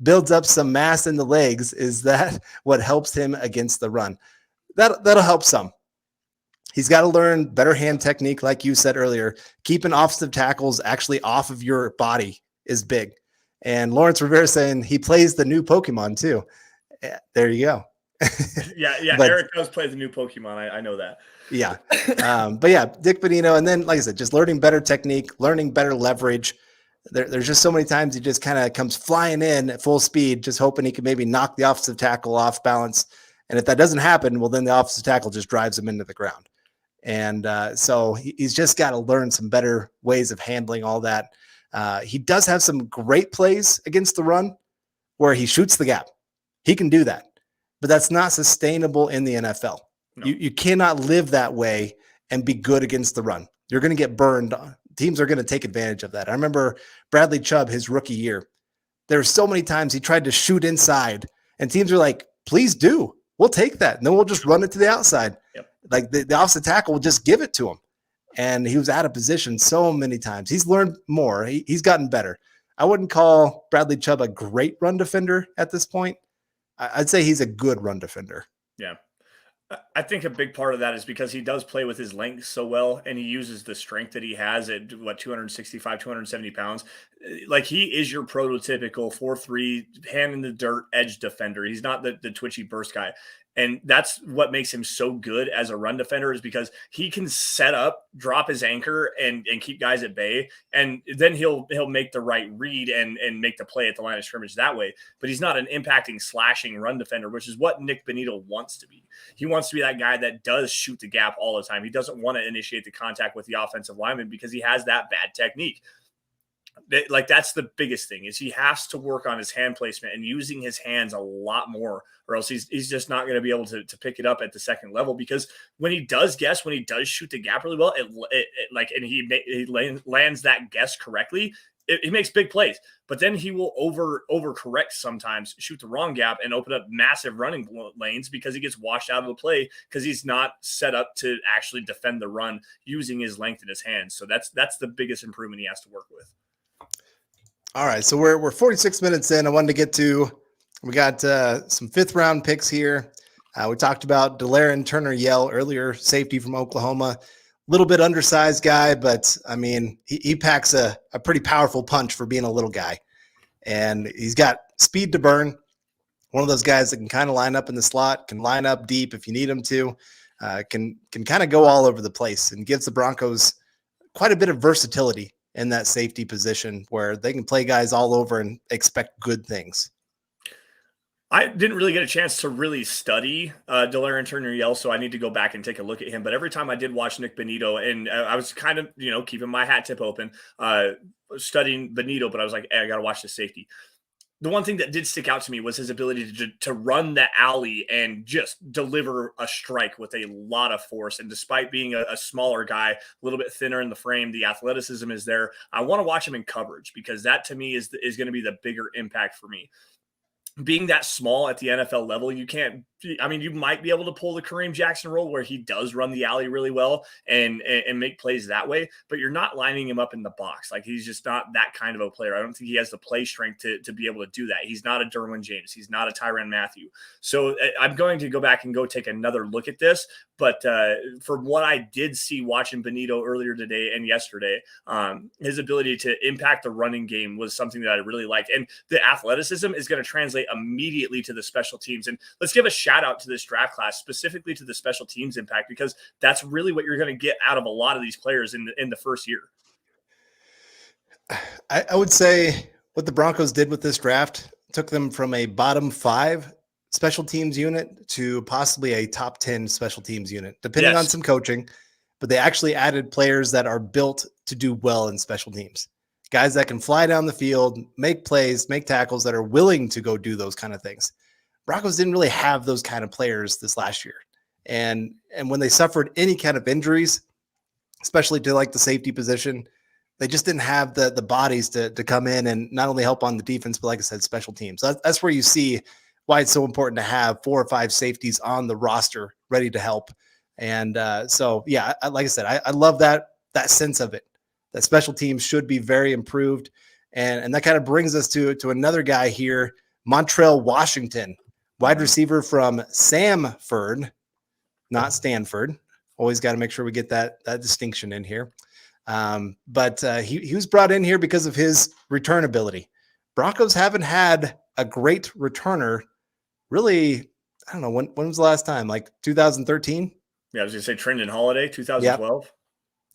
builds up some mass in the legs, is that what helps him against the run? That'll help some. He's got to learn better hand technique, like you said earlier. Keeping offensive tackles actually off of your body is big. And Lawrence Rivera saying he plays the new Pokemon too. Yeah, there you go. Yeah. But Eric does play the new Pokemon. I know that. yeah. But yeah, Nik Bonitto. And then, like I said, just learning better technique, learning better leverage. There's just so many times he just kind of comes flying in at full speed, just hoping he can maybe knock the offensive tackle off balance. And if that doesn't happen, well, then the offensive tackle just drives him into the ground. And so he's just got to learn some better ways of handling all that. He does have some great plays against the run where he shoots the gap. He can do that, but that's not sustainable in the NFL. No. You cannot live that way and be good against the run. You're going to get burned. Teams are going to take advantage of that. I remember Bradley Chubb, his rookie year. There were so many times he tried to shoot inside, and teams are like, please do. We'll take that. And then we'll just run it to the outside. Yep. Like the offensive tackle will just give it to him. And he was out of position so many times. He's learned more. He's gotten better. I wouldn't call Bradley Chubb a great run defender at this point. I'd say he's a good run defender. Yeah. I think a big part of that is because he does play with his length so well, and he uses the strength that he has at 265, 270 pounds. Like, he is your prototypical 4'3", hand in the dirt edge defender. He's not the twitchy burst guy. And that's what makes him so good as a run defender, is because he can set up, drop his anchor, and keep guys at bay. And then he'll make the right read and make the play at the line of scrimmage that way. But he's not an impacting, slashing run defender, which is what Nik Bonitto wants to be. He wants to be that guy that does shoot the gap all the time. He doesn't want to initiate the contact with the offensive lineman because he has that bad technique. Like, that's the biggest thing, is he has to work on his hand placement and using his hands a lot more, or else he's just not going to be able to pick it up at the second level. Because when he does shoot the gap really well, and he lands that guess correctly, he makes big plays. But then he will overcorrect sometimes, shoot the wrong gap, and open up massive running lanes because he gets washed out of the play because he's not set up to actually defend the run using his length in his hands. So that's the biggest improvement he has to work with. All right, so we're 46 minutes in. I wanted to get to, we got some fifth round picks here. We talked about Delaren Turner-Yell earlier, safety from Oklahoma. A little bit undersized guy, but I mean, he packs a pretty powerful punch for being a little guy. And he's got speed to burn. One of those guys that can kind of line up in the slot, can line up deep if you need him to, can kind of go all over the place, and gives the Broncos quite a bit of versatility in that safety position where they can play guys all over and expect good things. I didn't really get a chance to really study Delaren Turner-Yell, so I need to go back and take a look at him. But every time I did watch Nik Bonitto, and I was kind of, keeping my hat tip open, studying Bonitto, but I was like, hey, I got to watch the safety. The one thing that did stick out to me was his ability to run the alley and just deliver a strike with a lot of force. And despite being a smaller guy, a little bit thinner in the frame, the athleticism is there. I want to watch him in coverage, because that to me is going to be the bigger impact for me. Being that small at the NFL level, you might be able to pull the Kareem Jackson role where he does run the alley really well and make plays that way, but you're not lining him up in the box. Like, he's just not that kind of a player. I don't think he has the play strength to be able to do that. He's not a Derwin James. He's not a Tyrann Mathieu. So I'm going to go back and go take another look at this. But from what I did see watching Bonitto earlier today and yesterday, his ability to impact the running game was something that I really like. And the athleticism is going to translate immediately to the special teams. And let's give a shout out to this draft class, specifically to the special teams impact, because that's really what you're going to get out of a lot of these players in the first year. I would say what the Broncos did with this draft took them from a bottom 5 special teams unit to possibly a top 10 special teams unit, depending on some coaching. But they actually added players that are built to do well in special teams. Guys that can fly down the field, make plays, make tackles, that are willing to go do those kind of things. Broncos didn't really have those kind of players this last year. And when they suffered any kind of injuries, especially to like the safety position, they just didn't have the bodies to come in and not only help on the defense, but like I said, special teams. So that's where you see why it's so important to have 4 or 5 safeties on the roster ready to help. And so, yeah, like I said, I love that sense of it, that special teams should be very improved. And that kind of brings us to another guy here, Montrell Washington, wide receiver from Samford, not Stanford. Always got to make sure we get that distinction in here. But he was brought in here because of his return ability. Broncos haven't had a great returner really I don't know, when was the last time? Like 2013? Yeah, I was going to say Trendon Holiday, 2012. Yep.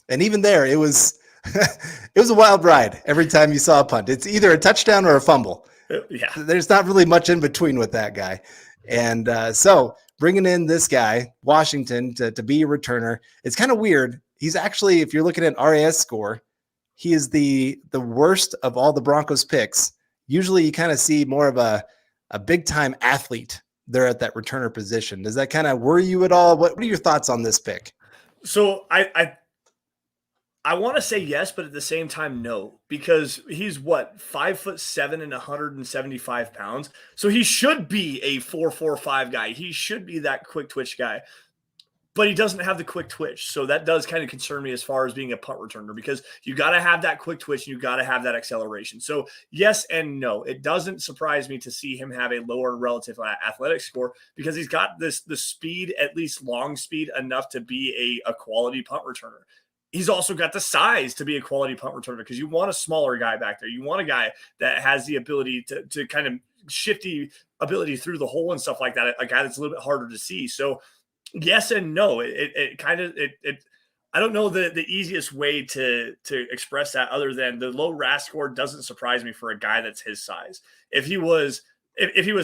And even there, it was it was a wild ride every time you saw a punt. It's either a touchdown or a fumble. Yeah. There's not really much in between with that guy. And so bringing in this guy, Washington, to be a returner, it's kind of weird. He's actually, if you're looking at RAS score, he is the worst of all the Broncos picks. Usually you kind of see more of a big-time athlete there at that returner position. Does that kind of worry you at all? What are your thoughts on this pick? So I want to say yes, but at the same time, no, because he's 5'7" and 175 pounds. So he should be a 4.45 guy. He should be that quick twitch guy, but he doesn't have the quick twitch. So that does kind of concern me as far as being a punt returner, because you got to have that quick twitch and you got to have that acceleration. So yes and no, it doesn't surprise me to see him have a lower relative athletic score, because he's got the speed, at least long speed enough to be a quality punt returner. He's also got the size to be a quality punt returner, because you want a smaller guy back there. You want a guy that has the ability to kind of shifty ability through the hole and stuff like that. A guy that's a little bit harder to see. So yes and no. It I don't know the easiest way to express that, other than the low RAS score doesn't surprise me for a guy that's his size. If he was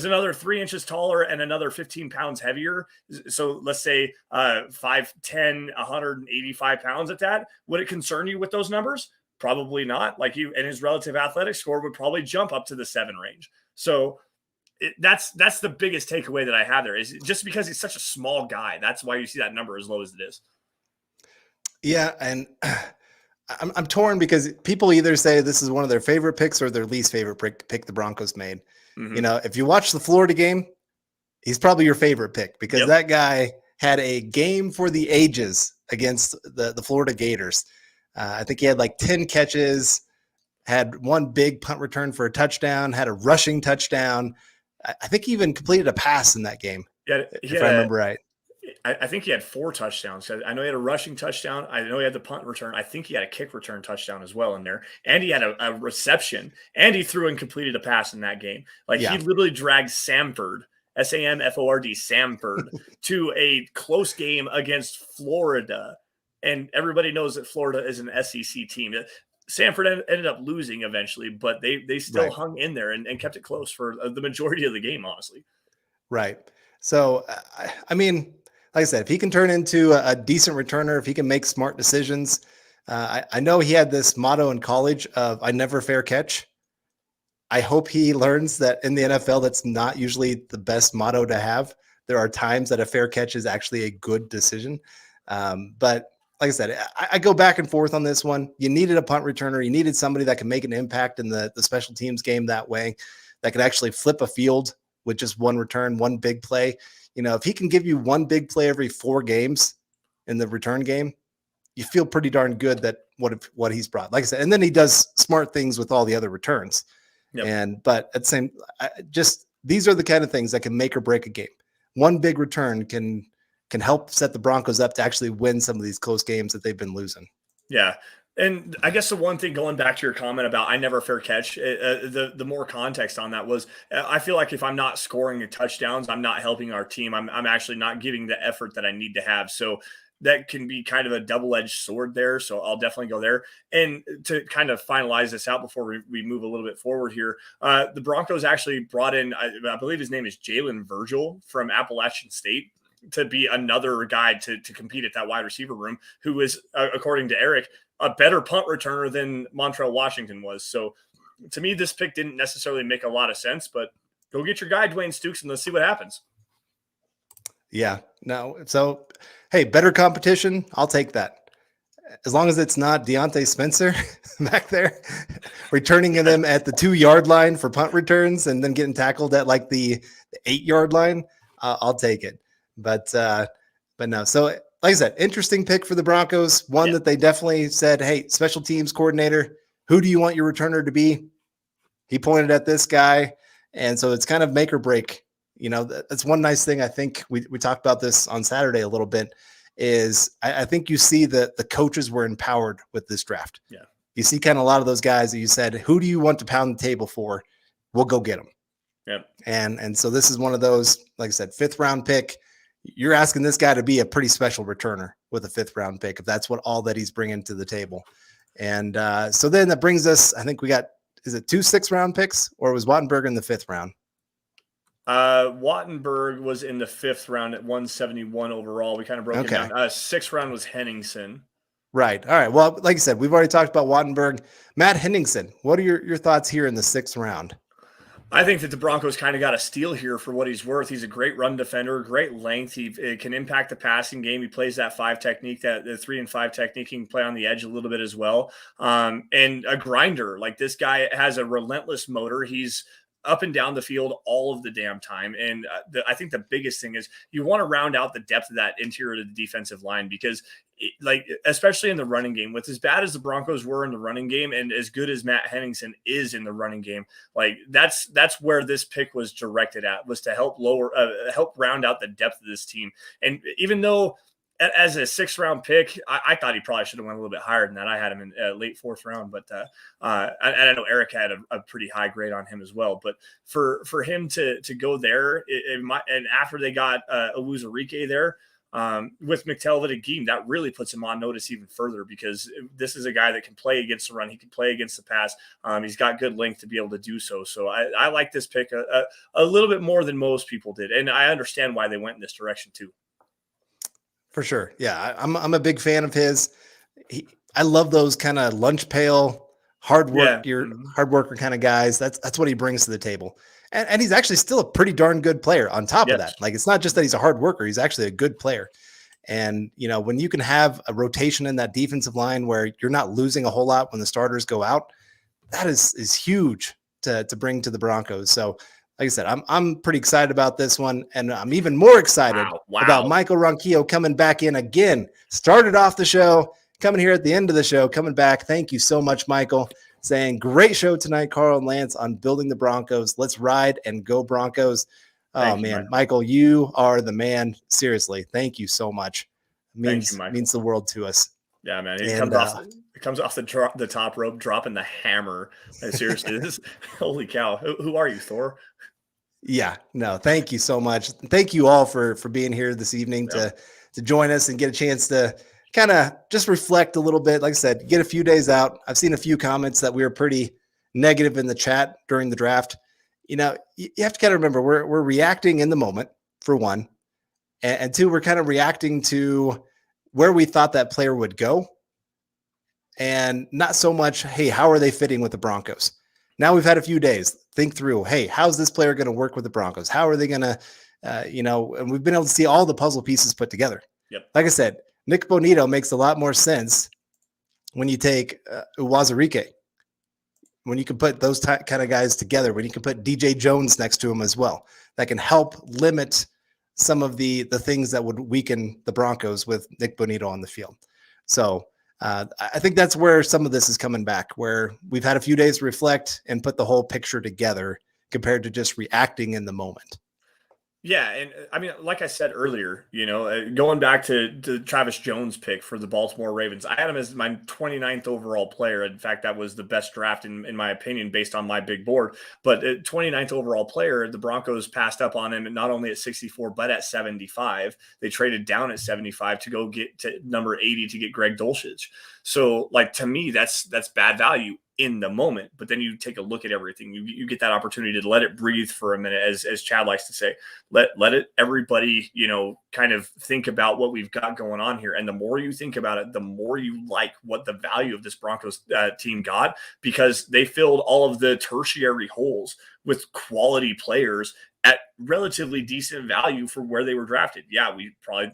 another 3 inches taller and another 15 pounds heavier, so let's say 5'10", 185 pounds at that, would it concern you with those numbers? Probably not. Like and his relative athletic score would probably jump up to the 7 range. So that's the biggest takeaway that I have there, is just because he's such a small guy. That's why you see that number as low as it is. Yeah, and I'm torn, because people either say this is one of their favorite picks or their least favorite pick the Broncos made. Mm-hmm. You know, if you watch the Florida game, he's probably your favorite pick, because that guy had a game for the ages against the Florida Gators. I think he had like 10 catches, had one big punt return for a touchdown, had a rushing touchdown. I think he even completed a pass in that game, if I remember right. I think he had 4 touchdowns. I know he had a rushing touchdown. I know he had the punt return. I think he had a kick return touchdown as well in there. And he had a reception. And he threw and completed a pass in that game. He literally dragged Samford, Samford, Samford, to a close game against Florida. And everybody knows that Florida is an SEC team. Samford ended up losing eventually, but they still hung in there and kept it close for the majority of the game, honestly. Right. So, I mean, like I said, if he can turn into a decent returner, if he can make smart decisions, I know he had this motto in college of "I never fair catch." I hope he learns that in the NFL, that's not usually the best motto to have. There are times that a fair catch is actually a good decision. But like I said, I go back and forth on this one. You needed a punt returner. You needed somebody that can make an impact in the special teams game that way, that could actually flip a field with just one return, one big play. You know, if he can give you one big play every 4 games in the return game, you feel pretty darn good that what he's brought. Like I said, and then he does smart things with all the other returns. Yep. But at the same, these are the kind of things that can make or break a game. One big return can help set the Broncos up to actually win some of these close games that they've been losing. Yeah. And I guess the one thing, going back to your comment about I never fair catch, the more context on that was, I feel like if I'm not scoring the touchdowns, I'm not helping our team. I'm actually not giving the effort that I need to have. So that can be kind of a double-edged sword there. So I'll definitely go there. And to kind of finalize this out before we move a little bit forward here, the Broncos actually brought in, I believe his name is Jalen Virgil from Appalachian State, to be another guy to compete at that wide receiver room, who is, according to Eric, a better punt returner than Montrell Washington was. So to me, this pick didn't necessarily make a lot of sense, but go get your guy, Dwayne Stukes, and let's see what happens. Yeah, no. So, hey, better competition. I'll take that. As long as it's not Deontay Spencer back there returning them at the 2-yard line for punt returns and then getting tackled at like the 8-yard line, I'll take it. But no. So, like I said, interesting pick for the Broncos. One that they definitely said, hey, special teams coordinator, who do you want your returner to be? He pointed at this guy. And so it's kind of make or break. You know, that's one nice thing. I think we talked about this on Saturday a little bit, is I think you see that the coaches were empowered with this draft. Yeah. You see kind of a lot of those guys that you said, who do you want to pound the table for? We'll go get them. Yep. And so this is one of those, like I said, 5th round pick. You're asking this guy to be a pretty special returner with a 5th round pick, if that's what all that he's bringing to the table. And so then that brings us, I think we got, is it 2 6th round picks, or was Wattenberg in the 5th round? Wattenberg was in the 5th round at 171 overall. We kind of broke it down. 6th round was Henningsen. Right. All right. Well, like you said, we've already talked about Wattenberg. Matt Henningsen, what are your thoughts here in the 6th round? I think that the Broncos kind of got a steal here for what he's worth. He's a great run defender, great length. He can impact the passing game. He plays that 5 technique, that the 3 and 5 technique. He can play on the edge a little bit as well. And a grinder. Like, this guy has a relentless motor. He's up and down the field all of the damn time. And I think the biggest thing is you want to round out the depth of that interior of the defensive line, because especially in the running game, with as bad as the Broncos were in the running game and as good as Matt Henningsen is in the running game, like that's where this pick was directed at, was to help round out the depth of this team. And even though as a 6th round pick, I thought he probably should have went a little bit higher than that. I had him in late 4th round, but I know Eric had a pretty high grade on him as well. But for him to go there, and after they got Uwazurike there, with McTelvin and Geem, that really puts him on notice even further, because this is a guy that can play against the run. He can play against the pass. He's got good length to be able to do so. So I like this pick a little bit more than most people did. And I understand why they went in this direction too. For sure. Yeah. I'm a big fan of his. I love those kind of lunch pail, hard worker kind of guys. That's what he brings to the table. And he's actually still a pretty darn good player on top of that. Like, it's not just that he's a hard worker. He's actually a good player. And, when you can have a rotation in that defensive line where you're not losing a whole lot when the starters go out, that is huge to bring to the Broncos. So, like I said, I'm pretty excited about this one. And I'm even more excited about Michael Ronquillo coming back in again. Started off the show, coming here at the end of the show, coming back. Thank you so much, Michael. Saying, great show tonight, Carl and Lance, on building the Broncos. Let's ride and go Broncos. Thank you, Michael, you are the man. Seriously, thank you so much. Means the world to us. Yeah, man. It comes off the top rope, dropping the hammer. Seriously, holy cow. Who are you, Thor? Yeah, no, thank you so much. Thank you all for being here this evening to join us and get a chance to kind of just reflect a little bit. Like I said, get a few days out. I've seen a few comments that we were pretty negative in the chat during the draft. You have to kind of remember we're reacting in the moment, for one, and two, we're kind of reacting to where we thought that player would go, and not so much, hey, how are they fitting with the Broncos? Now we've had a few days. Think through, hey, how's this player going to work with the Broncos? How are they going to, and we've been able to see all the puzzle pieces put together. Yep. Like I said, Nik Bonitto makes a lot more sense when you take Uwazurike, when you can put those kind of guys together, when you can put DJ Jones next to him as well. That can help limit some of the things that would weaken the Broncos with Nik Bonitto on the field. So I think that's where some of this is coming back, where we've had a few days to reflect and put the whole picture together compared to just reacting in the moment. Yeah, and I mean, like I said earlier, going back to the Travis Jones pick for the Baltimore Ravens, I had him as my 29th overall player. In fact, that was the best draft in my opinion, based on my big board. But 29th overall player, the Broncos passed up on him, not only at 64, but at 75. They traded down at 75 to go get to number 80 to get Greg Dulcich. So, like, to me, that's bad value in the moment. But then you take a look at everything. You get that opportunity to let it breathe for a minute, as Chad likes to say. Let it, everybody, kind of think about what we've got going on here. And the more you think about it, the more you like what the value of this Broncos team got, because they filled all of the tertiary holes with quality players at relatively decent value for where they were drafted. Yeah, we probably,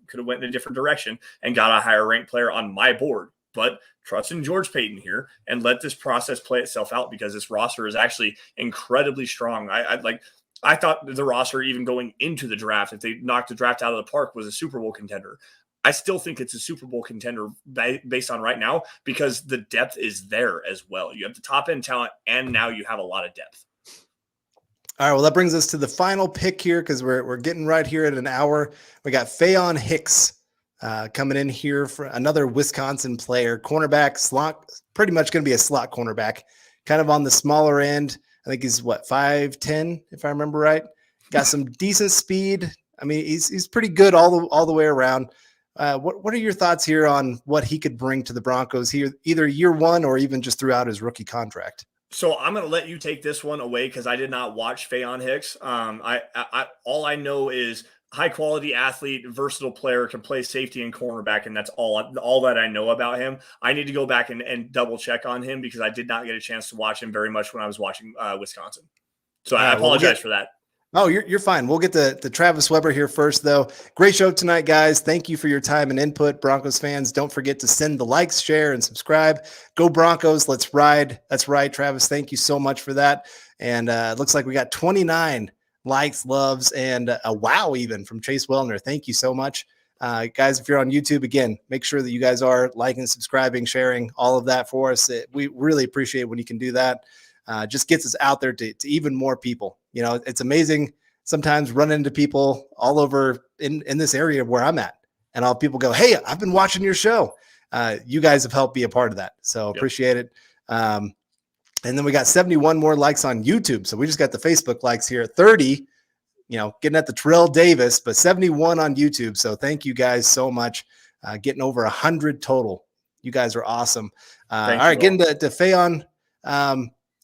could have went in a different direction and got a higher ranked player on my board. But trust in George Paton here and let this process play itself out, because this roster is actually incredibly strong. I thought the roster, even going into the draft, if they knocked the draft out of the park, was a Super Bowl contender. I still think it's a Super Bowl contender based on right now, because the depth is there as well. You have the top end talent, and now you have a lot of depth. All right, well, that brings us to the final pick here, because we're getting right here at an hour. We got Fayon Hicks coming in here for another Wisconsin player, cornerback, slot, pretty much going to be a slot cornerback, kind of on the smaller end. I think he's 5'10", if I remember right. Got some decent speed. I mean, he's pretty good all the way around. What are your thoughts here on what he could bring to the Broncos here, either year one or even just throughout his rookie contract? So I'm going to let you take this one away because I did not watch Faion Hicks. All I know is high quality athlete, versatile player, can play safety and cornerback, and that's all that I know about him. I need to go back and double check on him because I did not get a chance to watch him very much when I was watching Wisconsin. So I apologize for that. Oh, you're fine. We'll get to Travis Weber here first, though. Great show tonight, guys. Thank you for your time and input, Broncos fans. Don't forget to send the likes, share, and subscribe. Go Broncos. Let's ride. That's right, Travis. Thank you so much for that. And it looks like we got 29 likes, loves, and a wow even from Chase Wellner. Thank you so much. Guys, if you're on YouTube, again, make sure that you guys are liking, subscribing, sharing, all of that for us. We really appreciate when you can do that. Just gets us out there to even more people. You know, it's amazing sometimes running into people all over in this area where I'm at, and all people go, "Hey, I've been watching your show." You guys have helped be a part of that. So appreciate it. And then we got 71 more likes on YouTube. So we just got the Facebook likes here at 30, you know, getting at the Terrell Davis, but 71 on YouTube. So thank you guys so much. Getting over 100 total. You guys are awesome. All right, getting to Faion.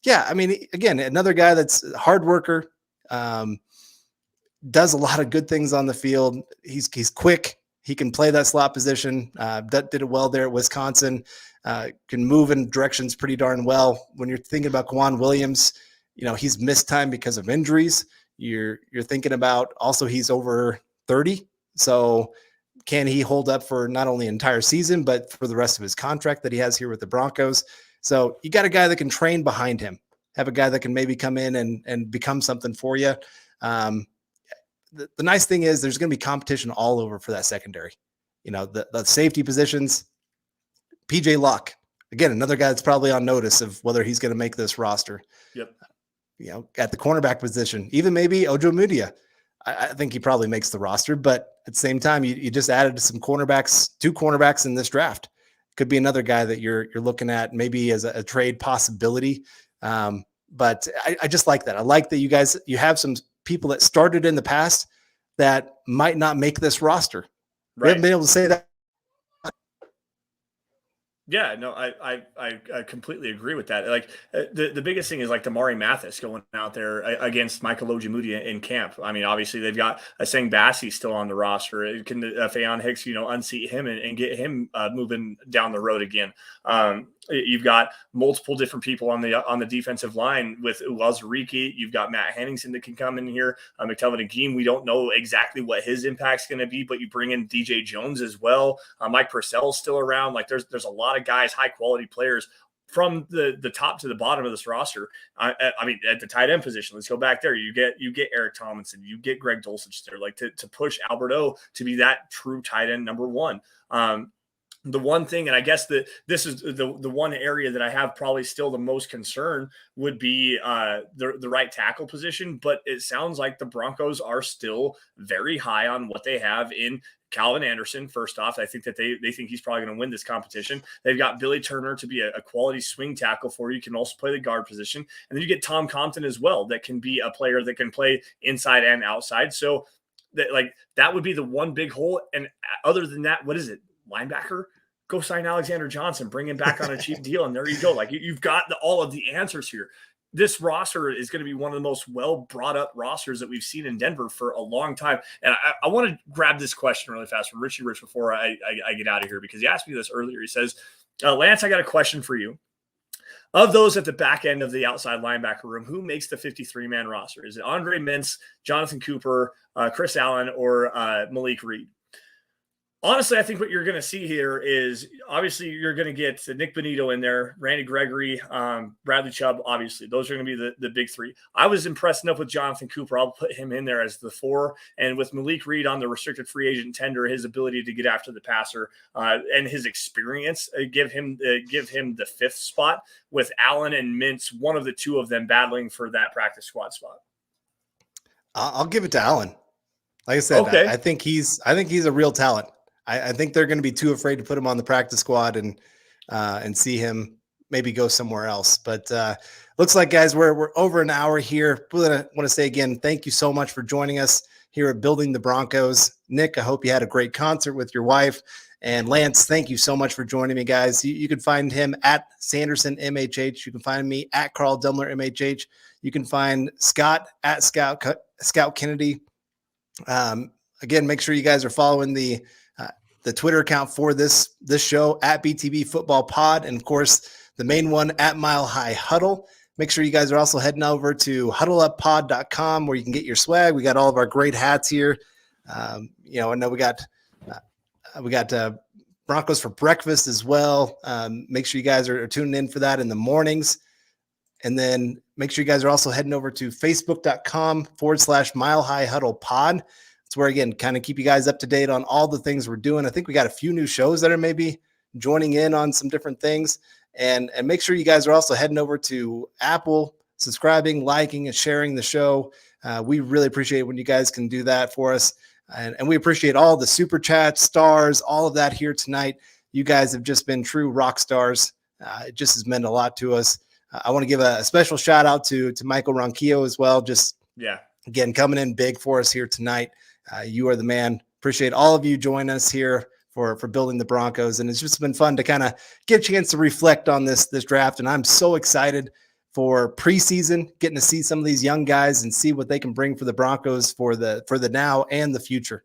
Yeah, I mean, again, another guy that's a hard worker, does a lot of good things on the field. He's quick. He can play that slot position. Did it well there at Wisconsin. Can move in directions pretty darn well. When you're thinking about Quan Williams, you know, he's missed time because of injuries. You're thinking about also he's over 30. So can he hold up for not only an entire season, but for the rest of his contract that he has here with the Broncos? So you got a guy that can train behind him, have a guy that can maybe come in and become something for you. The nice thing is there's going to be competition all over for that secondary. You know, the safety positions, PJ Locke, again, another guy that's probably on notice of whether he's going to make this roster. Yep. You know, at the cornerback position, even maybe Ojo Mudia. I think he probably makes the roster, but at the same time, you just added some cornerbacks, 2 cornerbacks in this draft. Could be another guy that you're looking at maybe as a trade possibility. But I just like that. I like that you have some people that started in the past that might not make this roster. Right. We haven't been able to say that. Yeah, no, I completely agree with that. Like the biggest thing is like Damari Mathis going out there against Michael Ojemudia in camp. I mean, obviously they've got Asang Bassi still on the roster. It can Faion Hicks, you know, unseat him and get him moving down the road again. You've got multiple different people on the defensive line with Uwazurike. You've got Matt Henningsen that can come in here. McTelvin Agim, we don't know exactly what his impact's going to be, but you bring in DJ Jones as well. Mike Purcell's still around. Like there's a lot of guys, high quality players from the top to the bottom of this roster. I mean, at the tight end position, let's go back there. You get Eric Tomlinson, you get Greg Dulcich there, like to push Alberto to be that true tight end number one. The one thing, and I guess this is the one area that I have probably still the most concern would be the right tackle position. But it sounds like the Broncos are still very high on what they have in Calvin Anderson. First off, I think that they think he's probably going to win this competition. They've got Billy Turner to be a quality swing tackle for you. You can also play the guard position. And then you get Tom Compton as well, that can be a player that can play inside and outside. So that would be the one big hole. And other than that, what is it? Linebacker? Go sign Alexander Johnson, bring him back on a cheap deal, and there you go. Like you've got all of the answers here. This roster is going to be one of the most well brought up rosters that we've seen in Denver for a long time. And I want to grab this question really fast from Richie Rich before I get out of here, because he asked me this earlier. He says, Lance, I got a question for you. Of those at the back end of the outside linebacker room, who makes the 53-man roster? Is it Andre Mintz, Jonathan Cooper, Chris Allen, or Malik Reed? Honestly, I think what you're going to see here is obviously you're going to get Nik Bonitto in there, Randy Gregory, Bradley Chubb. Obviously, those are going to be the big 3. I was impressed enough with Jonathan Cooper. I'll put him in there as the 4. And with Malik Reed on the restricted free agent tender, his ability to get after the passer and his experience give him the 5th spot. With Allen and Mintz, one of the 2 of them battling for that practice squad spot. I'll give it to Allen. Like I said, okay. I think he's a real talent. I think they're going to be too afraid to put him on the practice squad and see him, maybe go somewhere else. But looks like, guys, we're over an hour here. We want to say again, thank you so much for joining us here at Building the Broncos. Nick, I hope you had a great concert with your wife. And Lance, thank you so much for joining me, guys. You can find him at Sanderson MHH. You can find me at Carl Dumler MHH. You can find Scott at Scout Kennedy. Again, make sure you guys are following the Twitter account for this show at BTB Football Pod, and of course the main one at Mile High Huddle. Make sure you guys are also heading over to huddleuppod.com where you can get your swag. We got all of our great hats here. I know we got Broncos for breakfast as well. Make sure you guys are tuning in for that in the mornings. And then make sure you guys are also heading over to facebook.com/Mile High Huddle Pod. It's where, again, kind of keep you guys up to date on all the things we're doing. I think we got a few new shows that are maybe joining in on some different things. And make sure you guys are also heading over to Apple, subscribing, liking, and sharing the show. We really appreciate it when you guys can do that for us. And we appreciate all the super chats, stars, all of that here tonight. You guys have just been true rock stars. It just has meant a lot to us. I want to give a special shout out to Michael Ronquillo as well. Again, coming in big for us here tonight. You are the man. Appreciate all of you joining us here for Building the Broncos. And it's just been fun to kind of get a chance to reflect on this draft. And I'm so excited for preseason, getting to see some of these young guys and see what they can bring for the Broncos for the now and the future.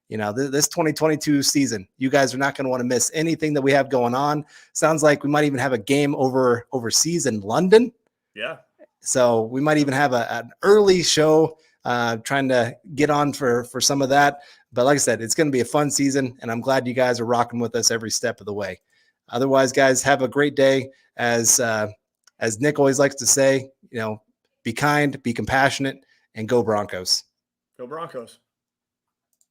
This 2022 season, you guys are not going to want to miss anything that we have going on. Sounds like we might even have a game overseas in London. Yeah. So we might even have an early show trying to get on for some of that. But like I said, it's going to be a fun season, and I'm glad you guys are rocking with us every step of the way. Otherwise, guys, have a great day. As Nick always likes to say, be kind, be compassionate, and go Broncos. Go Broncos.